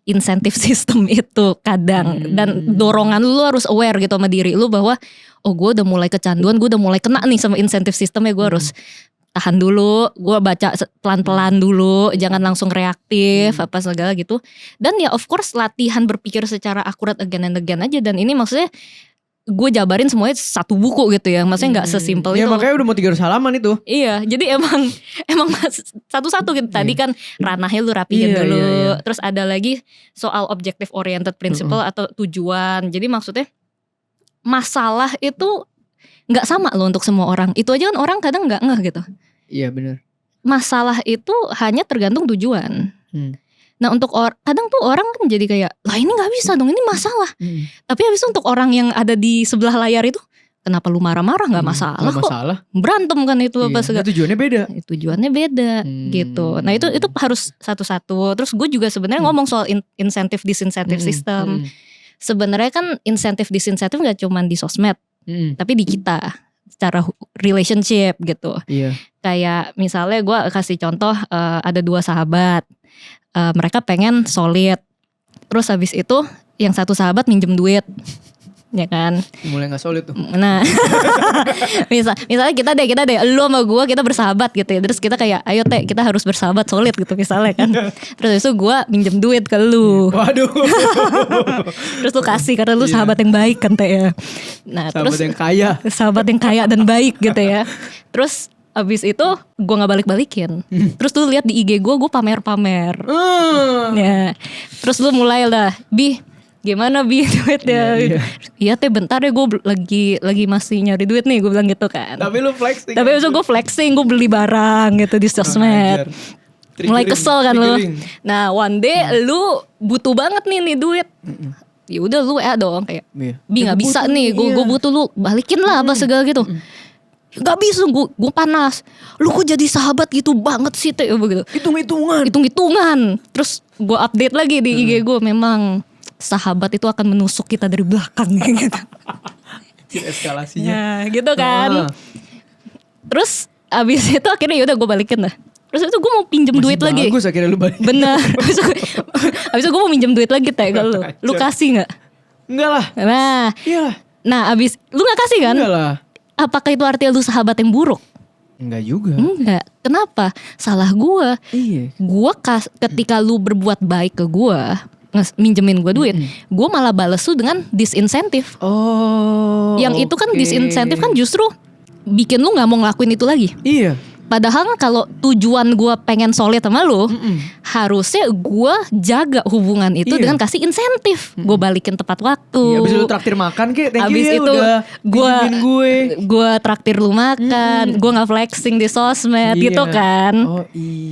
S1: insentif sistem itu kadang. Dan dorongan lu harus aware gitu sama diri lu bahwa gue udah mulai kecanduan, gue udah mulai kena nih sama insentif sistemnya, gue harus tahan dulu, gue baca pelan-pelan dulu, jangan langsung reaktif apa segala gitu. Dan ya of course latihan berpikir secara akurat again and again aja. Dan ini maksudnya gue jabarin semuanya satu buku gitu ya, maksudnya nggak sesimpel itu.
S2: Ya makanya udah mau 300 halaman itu.
S1: Iya, jadi emang satu-satu gitu. Tadi kan ranahnya lu rapiin dulu. Iya. Terus ada lagi soal objective oriented principle atau tujuan. Jadi maksudnya masalah itu nggak sama loh untuk semua orang. Itu aja kan orang kadang nggak ngeh gitu.
S2: Iya benar.
S1: Masalah itu hanya tergantung tujuan. Nah untuk kadang tuh orang kan jadi kayak, lah ini nggak bisa dong, ini masalah. Tapi habis itu untuk orang yang ada di sebelah layar itu, kenapa lu marah-marah? Nggak masalah kok. Masalah. Berantem kan itu apa segala.
S2: Tujuannya beda.
S1: Tujuannya beda gitu. Nah itu harus satu-satu. Terus gue juga sebenarnya ngomong soal insentif disinsentif sistem. Sebenarnya kan insentif disinsentif nggak cuma di sosmed, tapi di kita secara relationship gitu. Kayak misalnya gue kasih contoh, ada 2 sahabat. Mereka pengen solid. Terus habis itu yang satu sahabat minjem duit. Ya kan.
S2: Mulai gak solid tuh.
S1: Nah misalnya kita deh lu sama gue kita bersahabat gitu ya. Terus kita kayak ayo Teh kita harus bersahabat solid gitu misalnya kan. Terus habis itu gue minjem duit ke lu.
S2: Waduh.
S1: Terus lu kasih karena lu sahabat yang baik kan Teh ya. Nah
S2: sahabat yang kaya.
S1: Sahabat yang kaya dan baik gitu ya. Terus abis itu gue gak balik-balikin. Terus lu lihat di IG gue pamer-pamer. Ya. Terus lu mulai lah, gimana duitnya? Iya Teh bentar ya gue lagi masih nyari duit nih, gue bilang gitu kan.
S2: Tapi lu flexing.
S1: Tapi abis itu gue flexing, gue beli barang gitu di sosmed. Mulai kesel kan lu. Nah one day lu butuh banget nih duit. Ya udah lu dong kayak, nggak bisa nih, gue butuh, lu balikin lah apa segala gitu. Gak bisa, gue panas. Lu kok jadi sahabat gitu banget sih Teh begitu. Hitung-hitungan. Terus gue update lagi di IG gue, memang sahabat itu akan menusuk kita dari belakang gitu.
S2: Eskalasinya.
S1: Nah, gitu kan. Terus abis itu akhirnya yaudah gue balikin lah. Terus itu gue mau pinjem duit lagi.
S2: Bagus akhirnya lu balikin.
S1: Bener. Abis itu gue mau minjem duit lagi Teh ke lu. Lu kasih gak?
S2: Enggak lah.
S1: Nah abis lu gak kasih kan?
S2: Enggak lah.
S1: Apakah itu artinya lu sahabat yang buruk?
S2: Enggak juga.
S1: Enggak. Kenapa? Salah gue.
S2: Iya.
S1: Ketika lu berbuat baik ke gue, minjemin gue duit, gue malah bales lu dengan disinsentif. Yang itu kan disinsentif kan justru bikin lu gak mau ngelakuin itu lagi.
S2: Iya.
S1: Padahal kalau tujuan gue pengen solid sama lu, harusnya gue jaga hubungan itu dengan kasih insentif. Gue balikin tepat waktu.
S2: Abis lu traktir makan thank
S1: abis
S2: you ya
S1: itu
S2: udah
S1: gue traktir lu makan, gue gak flexing di sosmed gitu kan.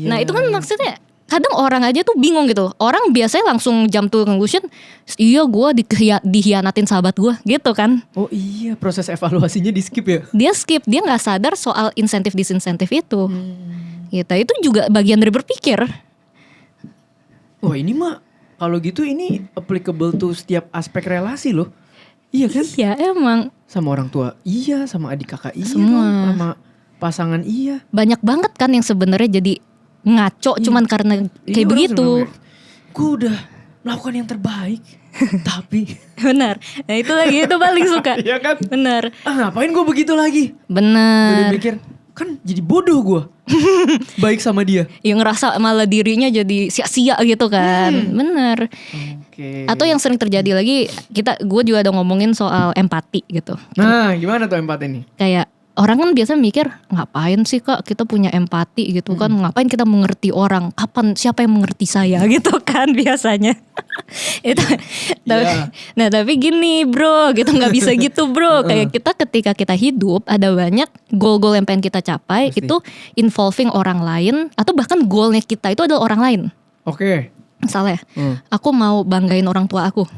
S1: Nah itu kan maksudnya kadang orang aja tuh bingung gitu. Orang biasanya langsung jump to conclusion, iya gue dihianatin sahabat gue gitu kan.
S2: Oh iya, proses evaluasinya di skip ya.
S1: Dia skip, dia gak sadar soal insentif disinsentif itu. Gitu, itu juga bagian dari berpikir.
S2: Wah ini mah kalau gitu ini applicable to setiap aspek relasi loh. Iya kan?
S1: Iya emang.
S2: Sama orang tua iya, sama adik kakak iya,
S1: semua.
S2: Sama pasangan iya.
S1: Banyak banget kan yang sebenarnya jadi ngaco cuman karena kayak begitu.
S2: Gue udah melakukan yang terbaik tapi
S1: benar. Nah itu lagi itu paling suka.
S2: Iya kan?
S1: Benar.
S2: Ngapain gue begitu lagi?
S1: Benar.
S2: Gue mikir kan jadi bodoh gue. Baik sama dia.
S1: Yang ngerasa malah dirinya jadi sia-sia gitu kan. Benar. Atau yang sering terjadi lagi, gue juga ada ngomongin soal empati gitu.
S2: Nah gimana tuh empati nih?
S1: Kayak orang kan biasa mikir, ngapain sih Kak kita punya empati gitu kan, ngapain kita mengerti orang, siapa yang mengerti saya gitu kan biasanya. Itu nah tapi gini bro gitu, nggak bisa gitu bro. Kayak kita ketika kita hidup ada banyak goal-goal yang pengen kita capai. Pasti. Itu involving orang lain, atau bahkan goalnya kita itu adalah orang lain.
S2: Oke.
S1: Misalnya aku mau banggain orang tua aku,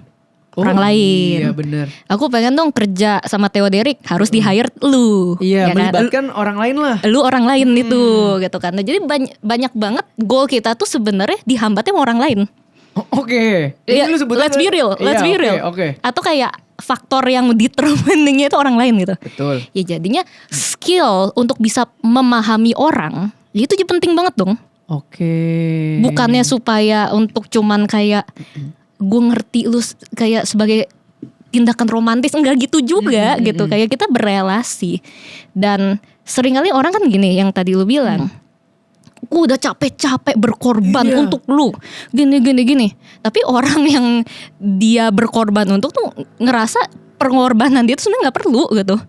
S1: orang lain.
S2: Iya benar.
S1: Aku pengen dong kerja sama Theo Derek, harus di hire lu.
S2: Iya,
S1: ya
S2: melibatkan orang lain lah.
S1: Lu orang lain itu gitu kan. Nah, jadi banyak banget goal kita tuh sebenarnya dihambatnya sama orang lain.
S2: Oke.
S1: Ya, let's be real,
S2: Oke.
S1: Atau kayak faktor yang determiningnya itu orang lain gitu.
S2: Betul.
S1: Ya jadinya skill untuk bisa memahami orang itu juga penting banget dong.
S2: Oke.
S1: Bukannya supaya untuk cuman kayak gue ngerti lu kayak sebagai tindakan romantis, enggak gitu juga gitu. Kayak kita berelasi. Dan seringkali orang kan gini yang tadi lu bilang, gue udah capek-capek berkorban untuk lu gini. Tapi orang yang dia berkorban untuk tuh ngerasa pengorbanan dia tuh sebenarnya nggak perlu gitu.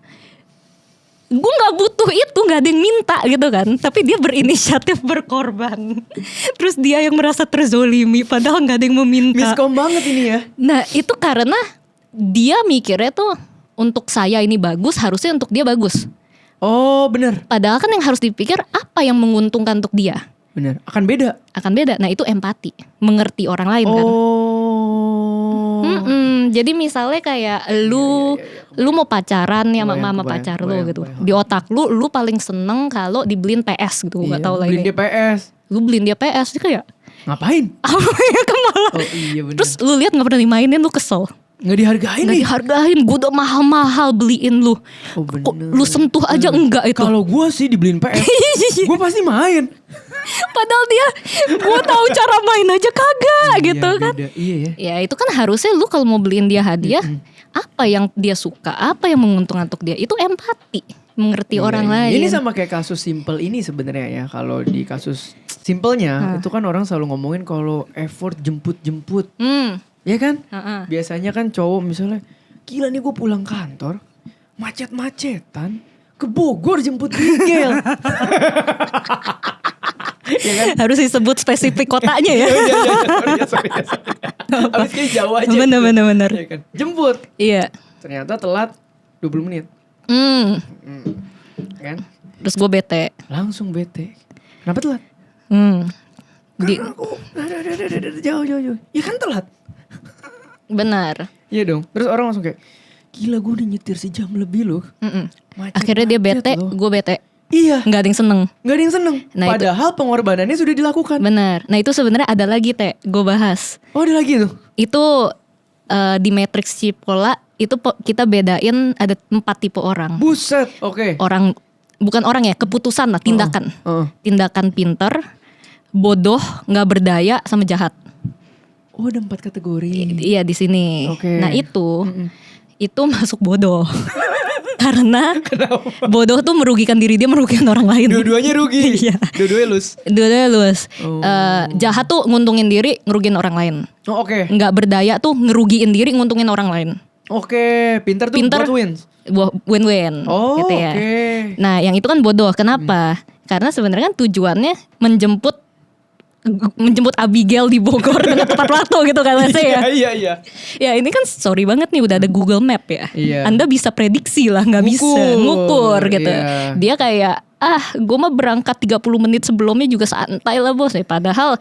S1: Gue nggak butuh itu, nggak ada yang minta gitu kan. Tapi dia berinisiatif berkorban. Terus dia yang merasa terzolimi padahal nggak ada yang meminta.
S2: Miskom banget ini ya.
S1: Nah itu karena dia mikirnya tuh untuk saya ini bagus, harusnya untuk dia bagus.
S2: Oh benar.
S1: Padahal kan yang harus dipikir apa yang menguntungkan untuk dia.
S2: Benar. Akan beda.
S1: Nah itu empati, mengerti orang lain kan. Jadi misalnya kayak lu mau pacaran ya sama pacar lu gitu. Di otak lu paling seneng kalau dibeliin PS gitu. Gak tau lah ini.
S2: Beliin dia PS.
S1: Lu beliin dia PS, dia kayak
S2: ngapain?
S1: Malah.
S2: Oh iya benar.
S1: Terus lu lihat gak pernah dimainin, lu kesel.
S2: Nggak dihargain nih.
S1: Dihargain, gue udah mahal-mahal beliin lu. Kok lu sentuh aja enggak itu.
S2: Kalau gue sih dibeliin PS, gue pasti main.
S1: Padahal gue tahu cara main aja kagak gitu kan.
S2: Iya ya.
S1: Ya itu kan harusnya lu kalau mau beliin dia hadiah, apa yang dia suka, apa yang menguntungkan untuk dia, itu empati, mengerti orang lain.
S2: Ini sama kayak kasus simple ini sebenarnya ya. Kalau di kasus simpelnya itu kan orang selalu ngomongin kalau effort jemput-jemput. Ya kan? Biasanya kan cowok misalnya, gila nih gue pulang kantor, macet-macetan, ke Bogor jemput Miguel. Ya kan?
S1: Harus disebut spesifik kotanya ya.
S2: Sorry. Habis kayak Jawa aja.
S1: Bener.
S2: Ya kan? Jemput.
S1: Iya.
S2: Ternyata telat 20 menit. Kan?
S1: Terus gue bete.
S2: Langsung bete. Kenapa telat? Karena aku jauh. Ya kan telat.
S1: Benar.
S2: Iya dong. Terus orang langsung kayak, gila gue udah nyetir sejam lebih loh.
S1: Akhirnya dia bete, gue bete.
S2: Iya.
S1: Gak ada yang seneng. Nah,
S2: padahal pengorbanannya sudah dilakukan.
S1: Benar. Nah itu sebenarnya ada lagi gue bahas.
S2: Oh ada lagi tuh.
S1: Itu di matriks Cipolla itu kita bedain ada 4 tipe orang.
S2: Buset. Oke.
S1: Orang, bukan orang ya, keputusan lah, tindakan. Tindakan pinter, bodoh, gak berdaya, sama jahat.
S2: Oh ada 4 kategori.
S1: Iya di sini.
S2: Okay.
S1: Nah itu masuk bodoh. Karena bodoh tuh merugikan diri dia, merugikan orang lain.
S2: Dua-duanya rugi.
S1: Iya.
S2: Dua-duanya lose.
S1: Jahat tuh nguntungin diri, ngerugiin orang lain.
S2: Oh oke.
S1: Nggak berdaya tuh ngerugiin diri, nguntungin orang lain.
S2: Oke. Pinter tuh buat wins.
S1: Win-win.
S2: Oh
S1: gitu ya.
S2: Oke.
S1: Nah yang itu kan bodoh. Kenapa? Karena sebenarnya kan tujuannya menjemput Abigail di Bogor dengan tepat waktu gitu kan ya.
S2: Iya.
S1: Ya ini kan sorry banget nih udah ada Google Map ya.
S2: Iya.
S1: Anda bisa prediksi lah, nggak bisa ngukur gitu.
S2: Iya.
S1: Dia kayak gue mah berangkat 30 menit sebelumnya juga santai lah bos. Padahal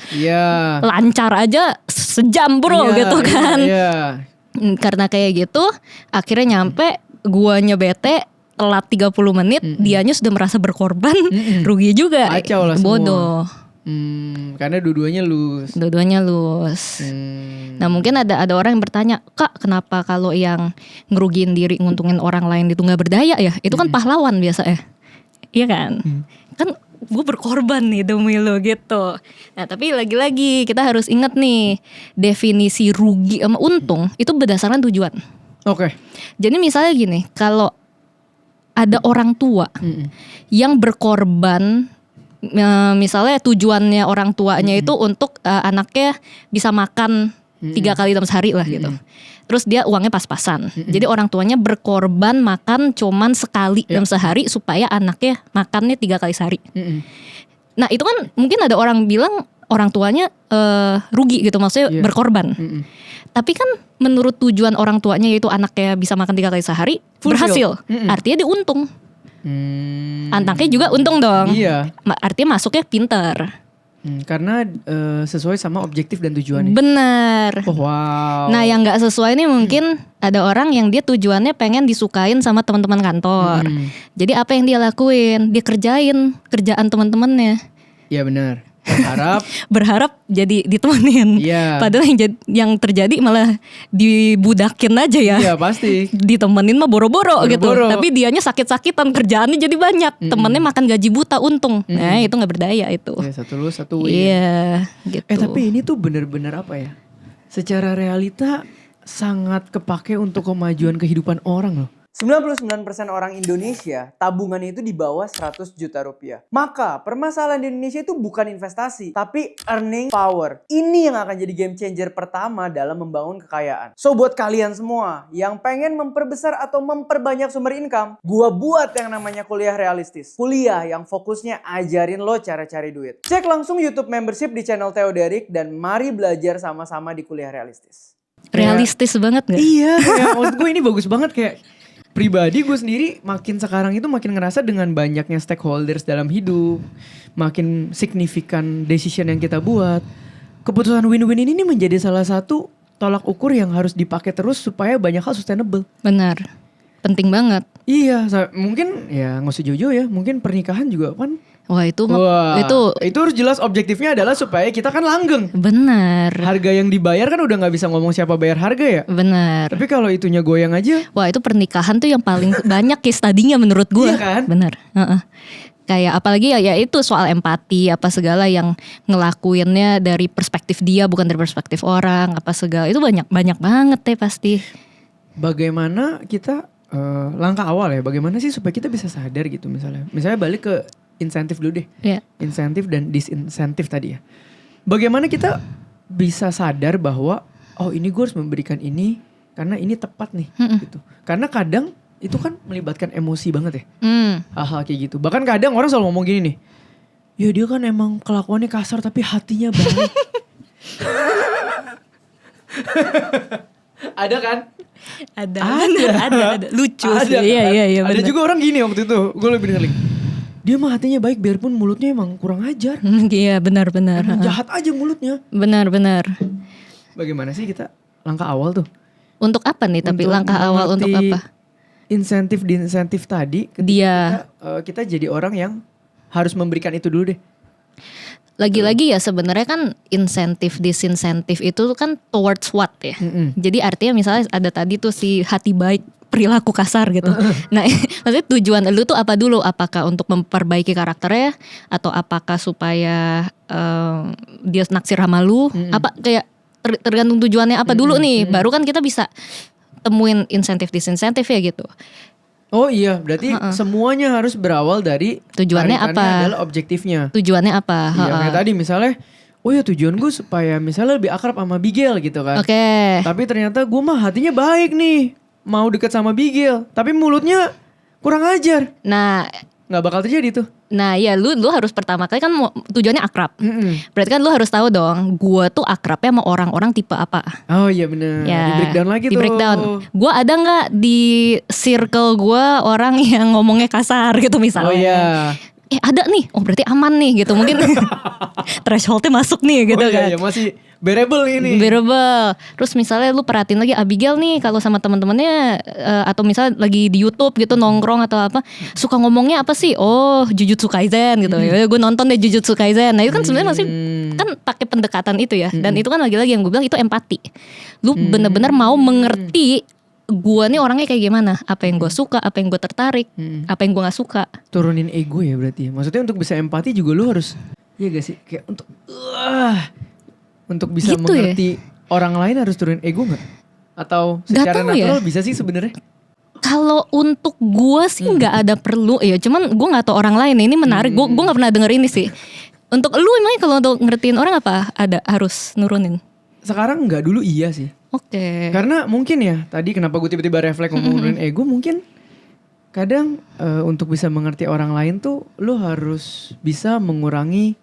S1: lancar aja sejam bro gitu kan.
S2: Iya.
S1: Karena kayak gitu akhirnya nyampe, guanya bete, telat 30 menit, dianya sudah merasa berkorban, rugi juga.
S2: Kacau lah
S1: bodoh.
S2: Karena dua-duanya lose.
S1: Nah mungkin ada orang yang bertanya, Kak kenapa kalau yang ngerugiin diri nguntungin orang lain itu gak berdaya ya? Itu kan pahlawan biasa ya. Iya kan? Kan gue berkorban nih demi lo gitu. Nah tapi lagi-lagi kita harus ingat nih, definisi rugi sama untung itu berdasarkan tujuan.
S2: Oke.
S1: Jadi misalnya gini, kalau ada orang tua yang berkorban, misalnya tujuannya orang tuanya itu untuk anaknya bisa makan 3 kali dalam sehari lah gitu. Terus dia uangnya pas-pasan. Jadi orang tuanya berkorban makan cuman sekali dalam sehari supaya anaknya makannya 3 kali sehari. Nah itu kan mungkin ada orang bilang orang tuanya rugi gitu, maksudnya berkorban. Tapi kan menurut tujuan orang tuanya yaitu anaknya bisa makan 3 kali sehari, berhasil. Artinya dia untung. Anaknya juga untung dong.
S2: Iya.
S1: Artinya masuknya pinter.
S2: Karena sesuai sama objektif dan tujuannya.
S1: Bener.
S2: Oh, wow.
S1: Nah yang gak sesuai nih mungkin ada orang yang dia tujuannya pengen disukain sama teman-teman kantor. Jadi apa yang dia lakuin? Dia kerjain kerjaan teman-temannya.
S2: Iya benar.
S1: Berharap jadi ditemenin.
S2: Iya.
S1: Padahal yang terjadi malah dibudakin aja ya.
S2: Iya pasti.
S1: Ditemenin mah boro-boro gitu. Tapi dianya sakit-sakitan, kerjaannya jadi banyak. Temennya makan gaji buta untung. Nah itu gak berdaya itu.
S2: Ya, satu lu satu win.
S1: Iya gitu.
S2: Tapi ini tuh bener-bener apa ya? Secara realita sangat kepake untuk kemajuan kehidupan orang loh. 99% orang Indonesia tabungannya itu di bawah 100 juta rupiah. Maka permasalahan di Indonesia itu bukan investasi, tapi earning power. Ini yang akan jadi game changer pertama dalam membangun kekayaan. So buat kalian semua yang pengen memperbesar atau memperbanyak sumber income, gua buat yang namanya kuliah realistis. Kuliah yang fokusnya ajarin lo cara cari duit. Cek langsung YouTube membership di channel Theo Derek dan mari belajar sama-sama di kuliah realistis.
S1: Realistis banget gak?
S2: Iya, maksud gue ini bagus banget kayak pribadi gue sendiri makin sekarang itu makin ngerasa dengan banyaknya stakeholders dalam hidup, makin signifikan decision yang kita buat, keputusan win-win ini menjadi salah satu tolak ukur yang harus dipakai terus supaya banyak hal sustainable.
S1: Benar, penting banget.
S2: Iya, mungkin ya nggak usah jauh-jauh ya, mungkin pernikahan juga kan.
S1: Wah itu
S2: harus jelas objektifnya adalah supaya kita kan langgeng.
S1: Benar.
S2: Harga yang dibayar kan udah nggak bisa ngomong siapa bayar harga ya.
S1: Benar.
S2: Tapi kalau itunya goyang aja.
S1: Wah itu pernikahan tuh yang paling banyak case study-nya menurut gue.
S2: Iya kan?
S1: Benar. Kayak apalagi ya itu soal empati apa segala yang ngelakuinnya dari perspektif dia bukan dari perspektif orang apa segala itu banyak banget deh pasti. Bagaimana
S2: kita langkah awal ya? Bagaimana sih supaya kita bisa sadar gitu misalnya balik ke insentif dulu deh. Insentif dan disinsentif tadi ya. Bagaimana kita bisa sadar bahwa oh ini gue harus memberikan ini karena ini tepat nih gitu. Karena kadang itu kan melibatkan emosi banget ya. Hal-hal kayak gitu. Bahkan kadang orang selalu ngomong gini nih. Ya dia kan emang kelakuannya kasar tapi hatinya baik. Ada kan?
S1: Ada. Lucu sih. Iya
S2: ada juga orang gini waktu itu. Gue lebih denger lagi. Dia mah hatinya baik biarpun mulutnya emang kurang ajar.
S1: Iya benar.
S2: Jahat aja mulutnya.
S1: Benar.
S2: Bagaimana sih kita langkah awal tuh?
S1: Untuk apa nih tapi langkah awal untuk apa?
S2: Insentif tadi ketika kita jadi orang yang harus memberikan itu dulu deh.
S1: Lagi-lagi ya sebenarnya kan insentif disinsentif itu kan towards what ya. Jadi artinya misalnya ada tadi tuh si hati baik perilaku kasar gitu. Nah, maksudnya tujuan lu tuh apa dulu? Apakah untuk memperbaiki karakternya atau apakah supaya dia naksir sama lu? Apa kayak tergantung tujuannya apa dulu nih. Baru kan kita bisa temuin insentif disinsentif ya gitu.
S2: Oh iya, berarti semuanya harus berawal dari
S1: tujuannya apa?
S2: Adalah objektifnya.
S1: Tujuannya apa?
S2: Iya, kayak tadi misalnya oh ya tujuan gue supaya misalnya lebih akrab sama Bigel gitu kan.
S1: Oke.
S2: Tapi ternyata gue mah hatinya baik nih. Mau deket sama Bigel, tapi mulutnya kurang ajar.
S1: Nah,
S2: nggak bakal terjadi tuh.
S1: Nah, ya lu harus pertama kali kan tujuannya akrab. Berarti kan lu harus tahu dong, gue tuh akrabnya sama orang-orang tipe apa.
S2: Oh iya benar.
S1: Ya,
S2: di breakdown lagi
S1: di breakdown. Gue ada nggak di circle gue orang yang ngomongnya kasar gitu misalnya.
S2: Oh iya.
S1: Ada nih, oh berarti aman nih gitu. Mungkin thresholdnya masuk nih gitu kan.
S2: Iya, masih bearable ini.
S1: Bearable. Terus misalnya lu perhatiin lagi Abigail nih kalau sama teman-temannya atau misalnya lagi di YouTube gitu nongkrong atau apa, suka ngomongnya apa sih? Oh, Jujutsu Kaisen gitu. Ya gue nonton deh Jujutsu Kaisen. Nah, itu kan sebenarnya masih kan pakai pendekatan itu ya. Dan itu kan lagi-lagi yang gue bilang itu empati. Lu benar-benar mau mengerti gue nih orangnya kayak gimana, apa yang gue suka, apa yang gue tertarik, apa yang gue nggak suka.
S2: Turunin ego ya berarti. Maksudnya untuk bisa empati juga lu harus, iya gak sih, kayak untuk bisa gitu mengerti orang lain harus turunin ego nggak? Atau secara natural bisa sih sebenarnya?
S1: Kalau untuk gue sih nggak ada perlu, ya cuman gue nggak tahu orang lain. Ini menarik, gue nggak pernah denger ini sih. Untuk lu emangnya kalau untuk ngertiin orang apa ada harus nurunin?
S2: Sekarang nggak, dulu iya sih.
S1: Oke.
S2: Karena mungkin ya tadi kenapa gue tiba-tiba refleks ngomongin ego, mungkin kadang untuk bisa mengerti orang lain tuh lo harus bisa mengurangi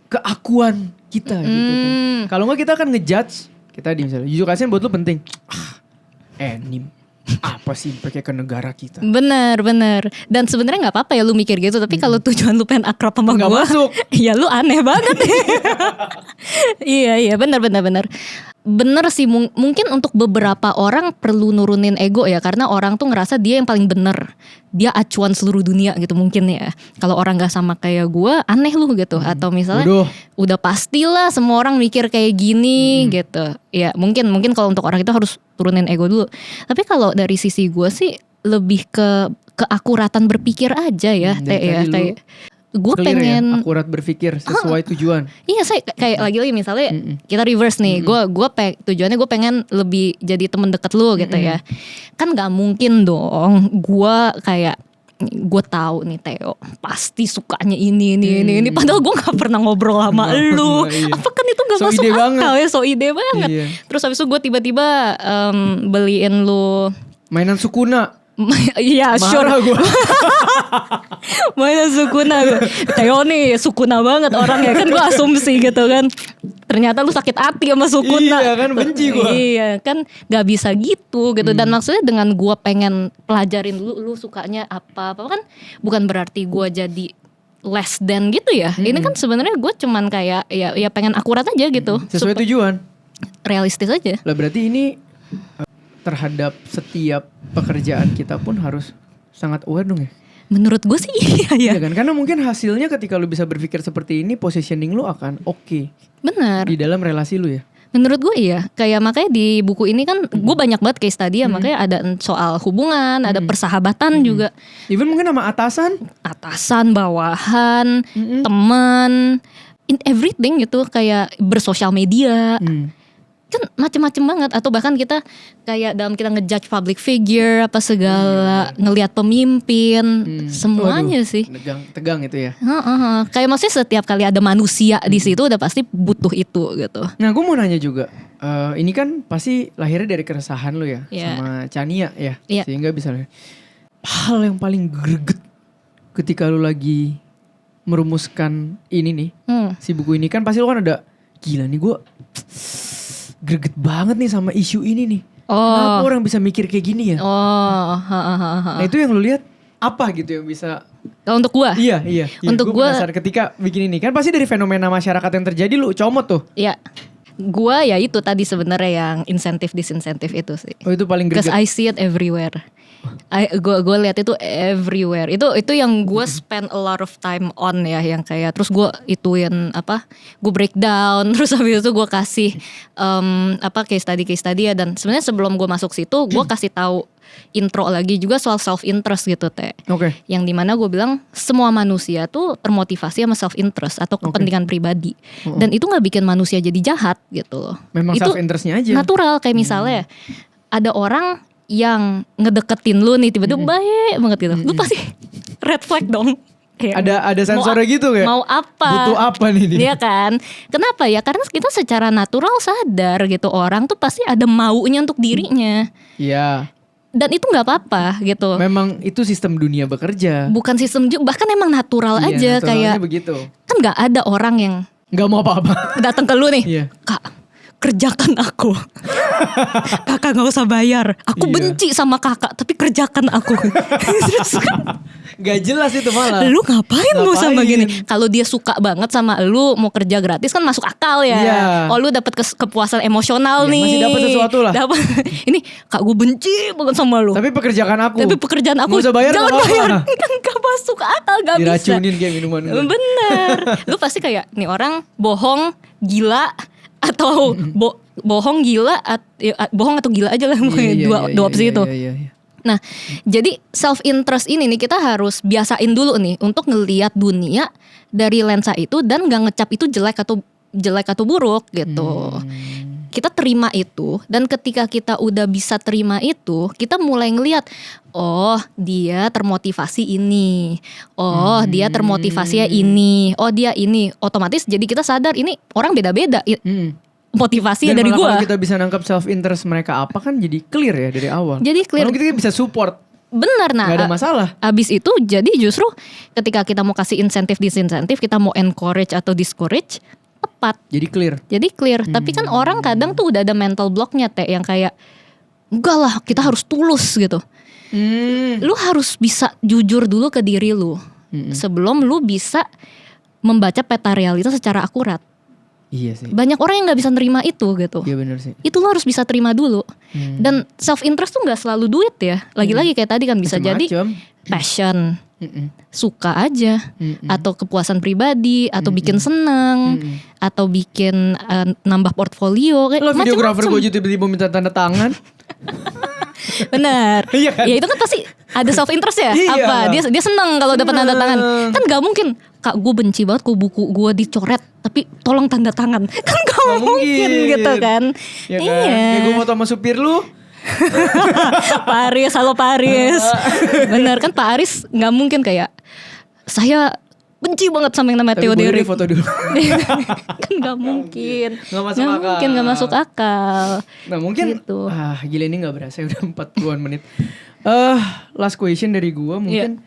S2: keakuan kita gitu kan. Kalau nggak kita akan ngejudge. Kita di misalnya jujur kasihan buat lu penting. Anime apa sih pakai ke negara kita?
S1: Bener. Dan sebenarnya nggak apa-apa ya lu mikir gitu. Tapi kalau tujuan lu pengen akrab sama
S2: Nggak
S1: gue,
S2: masuk.
S1: ya lu aneh banget. Iya bener. Bener sih, mungkin untuk beberapa orang perlu nurunin ego ya, karena orang tuh ngerasa dia yang paling bener, dia acuan seluruh dunia gitu mungkin ya. Kalau orang nggak sama kayak gue, aneh lu gitu. Atau misalnya udah pastilah semua orang mikir kayak gini gitu. Ya mungkin kalau untuk orang itu harus turunin ego dulu. Tapi kalau dari sisi gue sih lebih ke keakuratan berpikir aja ya, ya kayak gue pengen
S2: akurat berpikir sesuai tujuan.
S1: Iya, saya kayak lagi misalnya kita reverse nih. Gue tujuannya gue pengen lebih jadi temen deket lu gitu ya. Kan nggak mungkin dong gue tahu nih Theo pasti sukanya ini. Padahal gue nggak pernah ngobrol sama lu.
S2: Iya.
S1: Apa kan itu nggak masuk akal ya, so ide banget.
S2: Iya.
S1: Terus habis itu gue tiba-tiba beliin lu
S2: mainan Sukuna.
S1: Iya, sure.
S2: Gue.
S1: Mainan Sukuna. Theo nih Sukuna banget orangnya, kan gue asumsi gitu kan. Ternyata lu sakit hati sama Sukuna.
S2: Iya kan, benci gue.
S1: Iya kan, gak bisa gitu. Dan maksudnya dengan gue pengen pelajarin lu sukanya apa kan bukan berarti gue jadi less than gitu ya. Ini kan sebenarnya gue cuman kayak ya pengen akurat aja gitu.
S2: Sesuai tujuan.
S1: Realistis aja.
S2: Lah berarti ini terhadap setiap pekerjaan kita pun harus sangat aware dong ya.
S1: Menurut gue sih iya
S2: kan, karena mungkin hasilnya ketika lu bisa berpikir seperti ini, positioning lu akan oke.
S1: Benar.
S2: Di dalam relasi lu ya.
S1: Menurut gue iya, kayak makanya di buku ini kan gue banyak banget case tadi ya, makanya ada soal hubungan, ada persahabatan juga.
S2: Even mungkin sama
S1: atasan, bawahan, teman, in everything gitu, kayak bersosial media. Kan macem-macem banget. Atau bahkan kita kayak dalam kita ngejudge public figure apa segala, ngelihat pemimpin, semuanya sih
S2: tegang itu ya.
S1: Kayak maksudnya setiap kali ada manusia di situ udah pasti butuh itu gitu.
S2: Nah gue mau nanya juga, ini kan pasti lahirnya dari keresahan lu ya, sama Chania ya, sehingga bisa hal yang paling greget ketika lu lagi merumuskan ini nih, si buku ini kan pasti lu kan ada, gila nih gue greget banget nih sama isu ini nih. Kenapa orang bisa mikir kayak gini ya? Nah itu yang lu lihat apa gitu yang bisa?
S1: Untuk gua?
S2: Iya.
S1: Untuk
S2: gua
S1: gua
S2: penasaran ketika bikin ini kan pasti dari fenomena masyarakat yang terjadi lu comot tuh.
S1: Iya. Gua ya itu tadi sebenarnya yang insentif disinsentif itu sih.
S2: Oh itu paling greget.
S1: Because I see it everywhere. Gue lihat itu everywhere. Itu yang gue spend a lot of time on ya, yang kayak terus gue ituin gue breakdown, terus habis itu gue kasih case study ya. Dan sebenarnya sebelum gue masuk situ gue kasih tahu intro lagi juga soal self interest gitu
S2: Oke.
S1: Yang dimana gue bilang semua manusia tuh termotivasi sama self interest atau kepentingan pribadi. Dan itu nggak bikin manusia jadi jahat gitu loh.
S2: Memang
S1: itu
S2: self interestnya aja.
S1: Natural, kayak misalnya ada orang yang ngedeketin lu nih tiba-tiba baik banget gitu, lu pasti red flag dong.
S2: Ada sensornya gitu kayak
S1: mau apa,
S2: butuh apa nih dia.
S1: Iya kan, kenapa ya, karena kita secara natural sadar gitu orang tuh pasti ada maunya untuk dirinya.
S2: Iya.
S1: Dan itu gak apa-apa gitu.
S2: Memang itu sistem dunia bekerja.
S1: Bukan sistem juga, bahkan emang natural aja. Kayak
S2: begitu.
S1: Kan gak ada orang yang
S2: gak mau apa-apa
S1: datang ke lu nih, Kak kerjakan aku. Kakak gak usah bayar. Aku benci sama kakak, tapi kerjakan aku. Terus kan
S2: gak jelas itu malah.
S1: Lu ngapain mau sama gini? Kalau dia suka banget sama lu, mau kerja gratis kan masuk akal ya. Oh lu dapet kepuasan emosional nih.
S2: Masih dapat sesuatu lah.
S1: Ini kak gue benci banget sama lu.
S2: Tapi pekerjaan aku.
S1: Gak
S2: usah bayar.
S1: Jangan bayar. Kan gak masuk akal, gak bisa.
S2: Diracunin kayak minuman.
S1: Bener. Lu pasti kayak nih orang bohong, gila, atau bohong gila, bohong atau gila aja lah, dua opsi itu. Nah, jadi self interest ini nih kita harus biasain dulu nih untuk ngelihat dunia dari lensa itu dan nggak ngecap itu jelek atau buruk gitu. Kita terima itu, dan ketika kita udah bisa terima itu, kita mulai ngelihat, oh dia termotivasi ini, oh dia termotivasinya ini, oh dia ini, otomatis jadi kita sadar ini orang beda-beda. Motivasinya dari gue.
S2: Kalau kita bisa nangkap self interest mereka apa kan jadi clear ya dari awal.
S1: Jadi clear.
S2: Kalau kita bisa support
S1: Benar, nah
S2: Gak ada masalah.
S1: abis itu jadi justru ketika kita mau kasih insentif disinsentif, kita mau encourage atau discourage, tepat.
S2: Jadi clear.
S1: Tapi kan orang kadang tuh udah ada mental blocknya teh, yang kayak enggak lah kita harus tulus gitu. Lu harus bisa jujur dulu ke diri lu sebelum lu bisa membaca peta realita secara akurat.
S2: Iya sih.
S1: Banyak orang yang nggak bisa nerima itu gitu.
S2: Iya benar sih.
S1: Itu lo harus bisa terima dulu. Dan self interest tuh nggak selalu duit ya. Lagi-lagi kayak tadi kan bisa jadi passion, suka aja, atau kepuasan pribadi, atau bikin seneng, atau bikin nambah portfolio.
S2: Lo videografer gue tiba-tiba minta tanda tangan.
S1: Benar.
S2: Iya kan?
S1: Ya itu kan pasti ada self interest ya.
S2: Iya.
S1: Apa dia seneng kalau dapat tanda tangan. Kan gak mungkin, Kak gue benci banget kok buku gue dicoret, tapi tolong tanda tangan. Kan gak mungkin gitu kan.
S2: Ya kan?
S1: Iya.
S2: Ya gue foto sama supir lu.
S1: Paris, halo Paris. Bener kan, Pak Aris gak mungkin kayak, saya benci banget sama yang namanya Theo Derek.
S2: Tapi foto dulu.
S1: Kan gak mungkin.
S2: Gak masuk akal. Nah mungkin
S1: gitu.
S2: Gila ini gak berasa udah 40-an menit. Last question dari gue mungkin.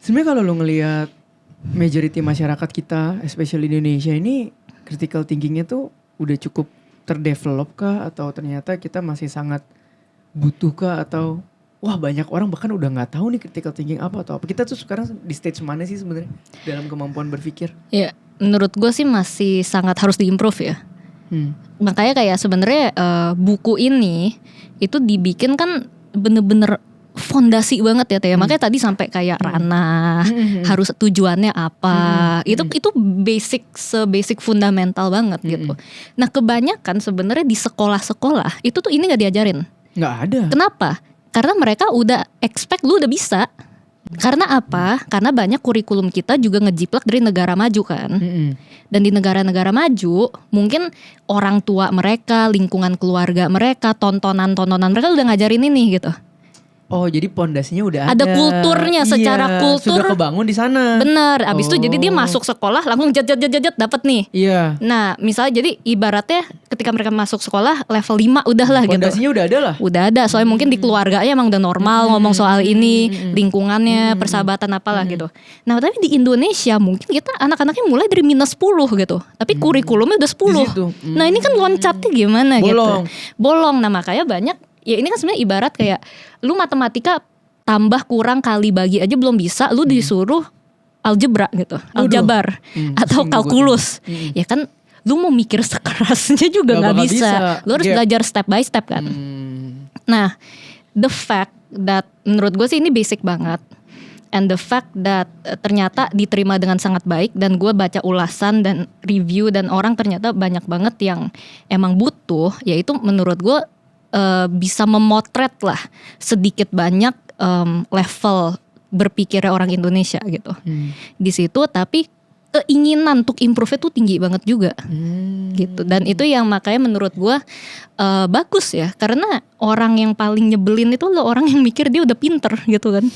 S2: Sebenarnya kalau lo ngelihat majority masyarakat kita, especially di Indonesia ini, critical thinkingnya tuh udah cukup terdevelop kah, atau ternyata kita masih sangat butuh kah, atau wah banyak orang bahkan udah nggak tahu nih critical thinking apa atau apa. Kita tuh sekarang di stage mana sih sebenarnya dalam kemampuan berpikir?
S1: Ya, menurut gue sih masih sangat harus diimprove ya. Makanya kayak sebenarnya buku ini itu dibikin kan bener-bener fondasi banget ya Teh. Makanya tadi sampai kayak ranah, harus tujuannya apa. Itu basic fundamental banget gitu. Nah, kebanyakan sebenarnya di sekolah-sekolah itu tuh ini nggak diajarin.
S2: Nggak ada.
S1: Kenapa? Karena mereka udah expect lu udah bisa. Karena apa? Karena banyak kurikulum kita juga ngejiplak dari negara maju kan. Dan di negara-negara maju mungkin orang tua mereka, lingkungan keluarga mereka, tontonan mereka udah ngajarin ini gitu.
S2: Oh, jadi pondasinya udah ada.
S1: Ada kulturnya, secara kultur
S2: sudah kebangun di sana.
S1: Bener. Abis itu jadi dia masuk sekolah langsung jat dapat nih.
S2: Iya.
S1: Nah, misalnya jadi ibaratnya ketika mereka masuk sekolah level 5 udahlah gitu.
S2: Pondasinya udah ada lah.
S1: Udah ada, soalnya mungkin di keluarganya emang udah normal ngomong soal ini, lingkungannya, persahabatan apalah gitu. Nah, tapi di Indonesia mungkin kita anak-anaknya mulai dari minus 10 gitu. Tapi kurikulumnya udah 10. Nah, ini kan loncatnya gimana gitu. Bolong. Nah, makanya banyak. Ya ini kan sebenarnya ibarat kayak lu matematika tambah kurang kali bagi aja belum bisa, lu disuruh algebra gitu, aljabar atau kalkulus. Ya kan lu mau mikir sekerasnya juga nggak bisa. Lu harus belajar step by step kan. Nah, the fact that menurut gue sih ini basic banget. And the fact that ternyata diterima dengan sangat baik, dan gue baca ulasan dan review dan orang ternyata banyak banget yang emang butuh, yaitu menurut gue bisa memotret lah sedikit banyak level berpikirnya orang Indonesia gitu di situ. Tapi keinginan untuk improve itu tinggi banget juga gitu. Dan itu yang makanya menurut gue bagus ya, karena orang yang paling nyebelin itu lo orang yang mikir dia udah pinter gitu kan.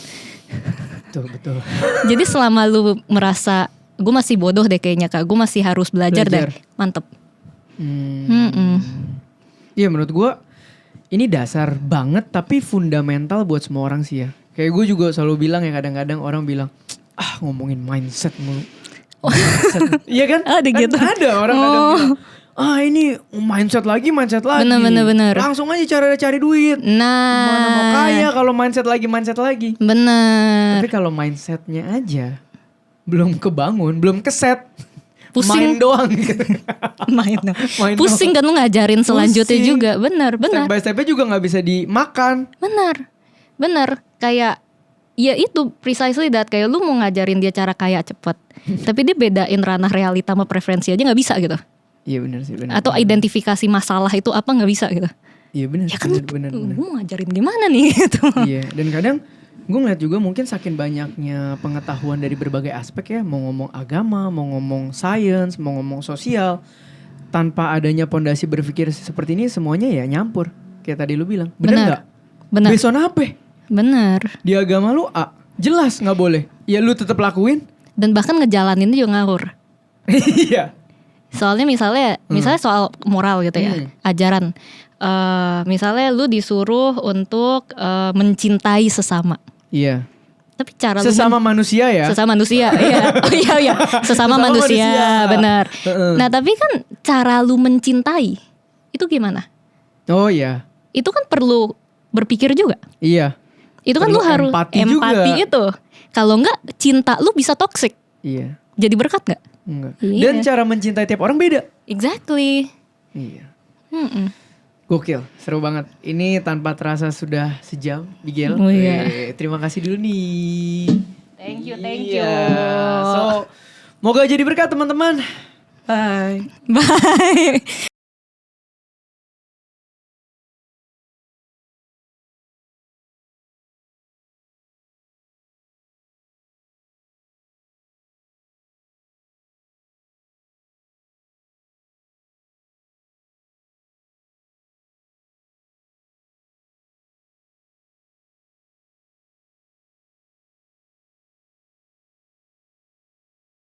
S2: Betul.
S1: Jadi selama lu merasa gue masih bodoh deh kayaknya Kak, gue masih harus belajar. Deh, mantep.
S2: Iya, menurut gue ini dasar banget tapi fundamental buat semua orang sih ya. Kayak gue juga selalu bilang ya, kadang-kadang orang bilang ngomongin mindset mulu. Iya kan?
S1: Ada gitu.
S2: Ada orang kadang bilang, ini mindset lagi.
S1: Bener.
S2: Langsung aja cari duit.
S1: Nah,
S2: mana mau kaya kalau mindset lagi.
S1: Bener.
S2: Tapi kalau mindsetnya aja belum kebangun, belum keset.
S1: Pusing
S2: main doang gitu.
S1: main pusing doang. Kan lu ngajarin selanjutnya juga. Benar.
S2: Step by stepnya juga gak bisa dimakan. Benar. Kayak ya itu precisely that, kayak lu mau ngajarin dia cara kaya cepet tapi dia bedain ranah realita sama preferensi aja gak bisa gitu. Iya benar sih.
S1: Atau identifikasi masalah itu apa gak bisa gitu.
S2: Iya benar.
S1: Ya kan benar. Lu mau ngajarin gimana nih gitu.
S2: Iya, dan kadang gue ngeliat juga mungkin saking banyaknya pengetahuan dari berbagai aspek ya, mau ngomong agama, mau ngomong sains, mau ngomong sosial, tanpa adanya pondasi berpikir seperti ini semuanya ya nyampur. Kayak tadi lu bilang, bener nggak?
S1: Bener.
S2: Based on apa?
S1: Bener.
S2: Di agama lu jelas nggak boleh. Ya lu tetap lakuin.
S1: Dan bahkan ngejalaninnya juga ngawur.
S2: Iya.
S1: Soalnya misalnya soal moral gitu ya, ajaran. Misalnya lu disuruh untuk mencintai sesama.
S2: Iya.
S1: Tapi cara
S2: sesama manusia ya.
S1: Sesama manusia, iya. Oh iya. Sesama manusia, benar. Nah, tapi kan cara lu mencintai itu gimana?
S2: Oh iya.
S1: Itu kan perlu berpikir juga.
S2: Iya.
S1: Itu kan
S2: perlu
S1: lu harus empati itu. Kalau enggak cinta lu bisa toxic.
S2: Iya.
S1: Jadi berkat enggak?
S2: Enggak.
S1: Iya.
S2: Dan cara mencintai tiap orang beda.
S1: Exactly.
S2: Iya. Gokil, seru banget. Ini tanpa terasa sudah sejam, Bigel.
S1: Oh, iya.
S2: Terima kasih dulu nih.
S1: Thank you.
S2: So, moga jadi berkat teman-teman. Bye.
S1: Bye.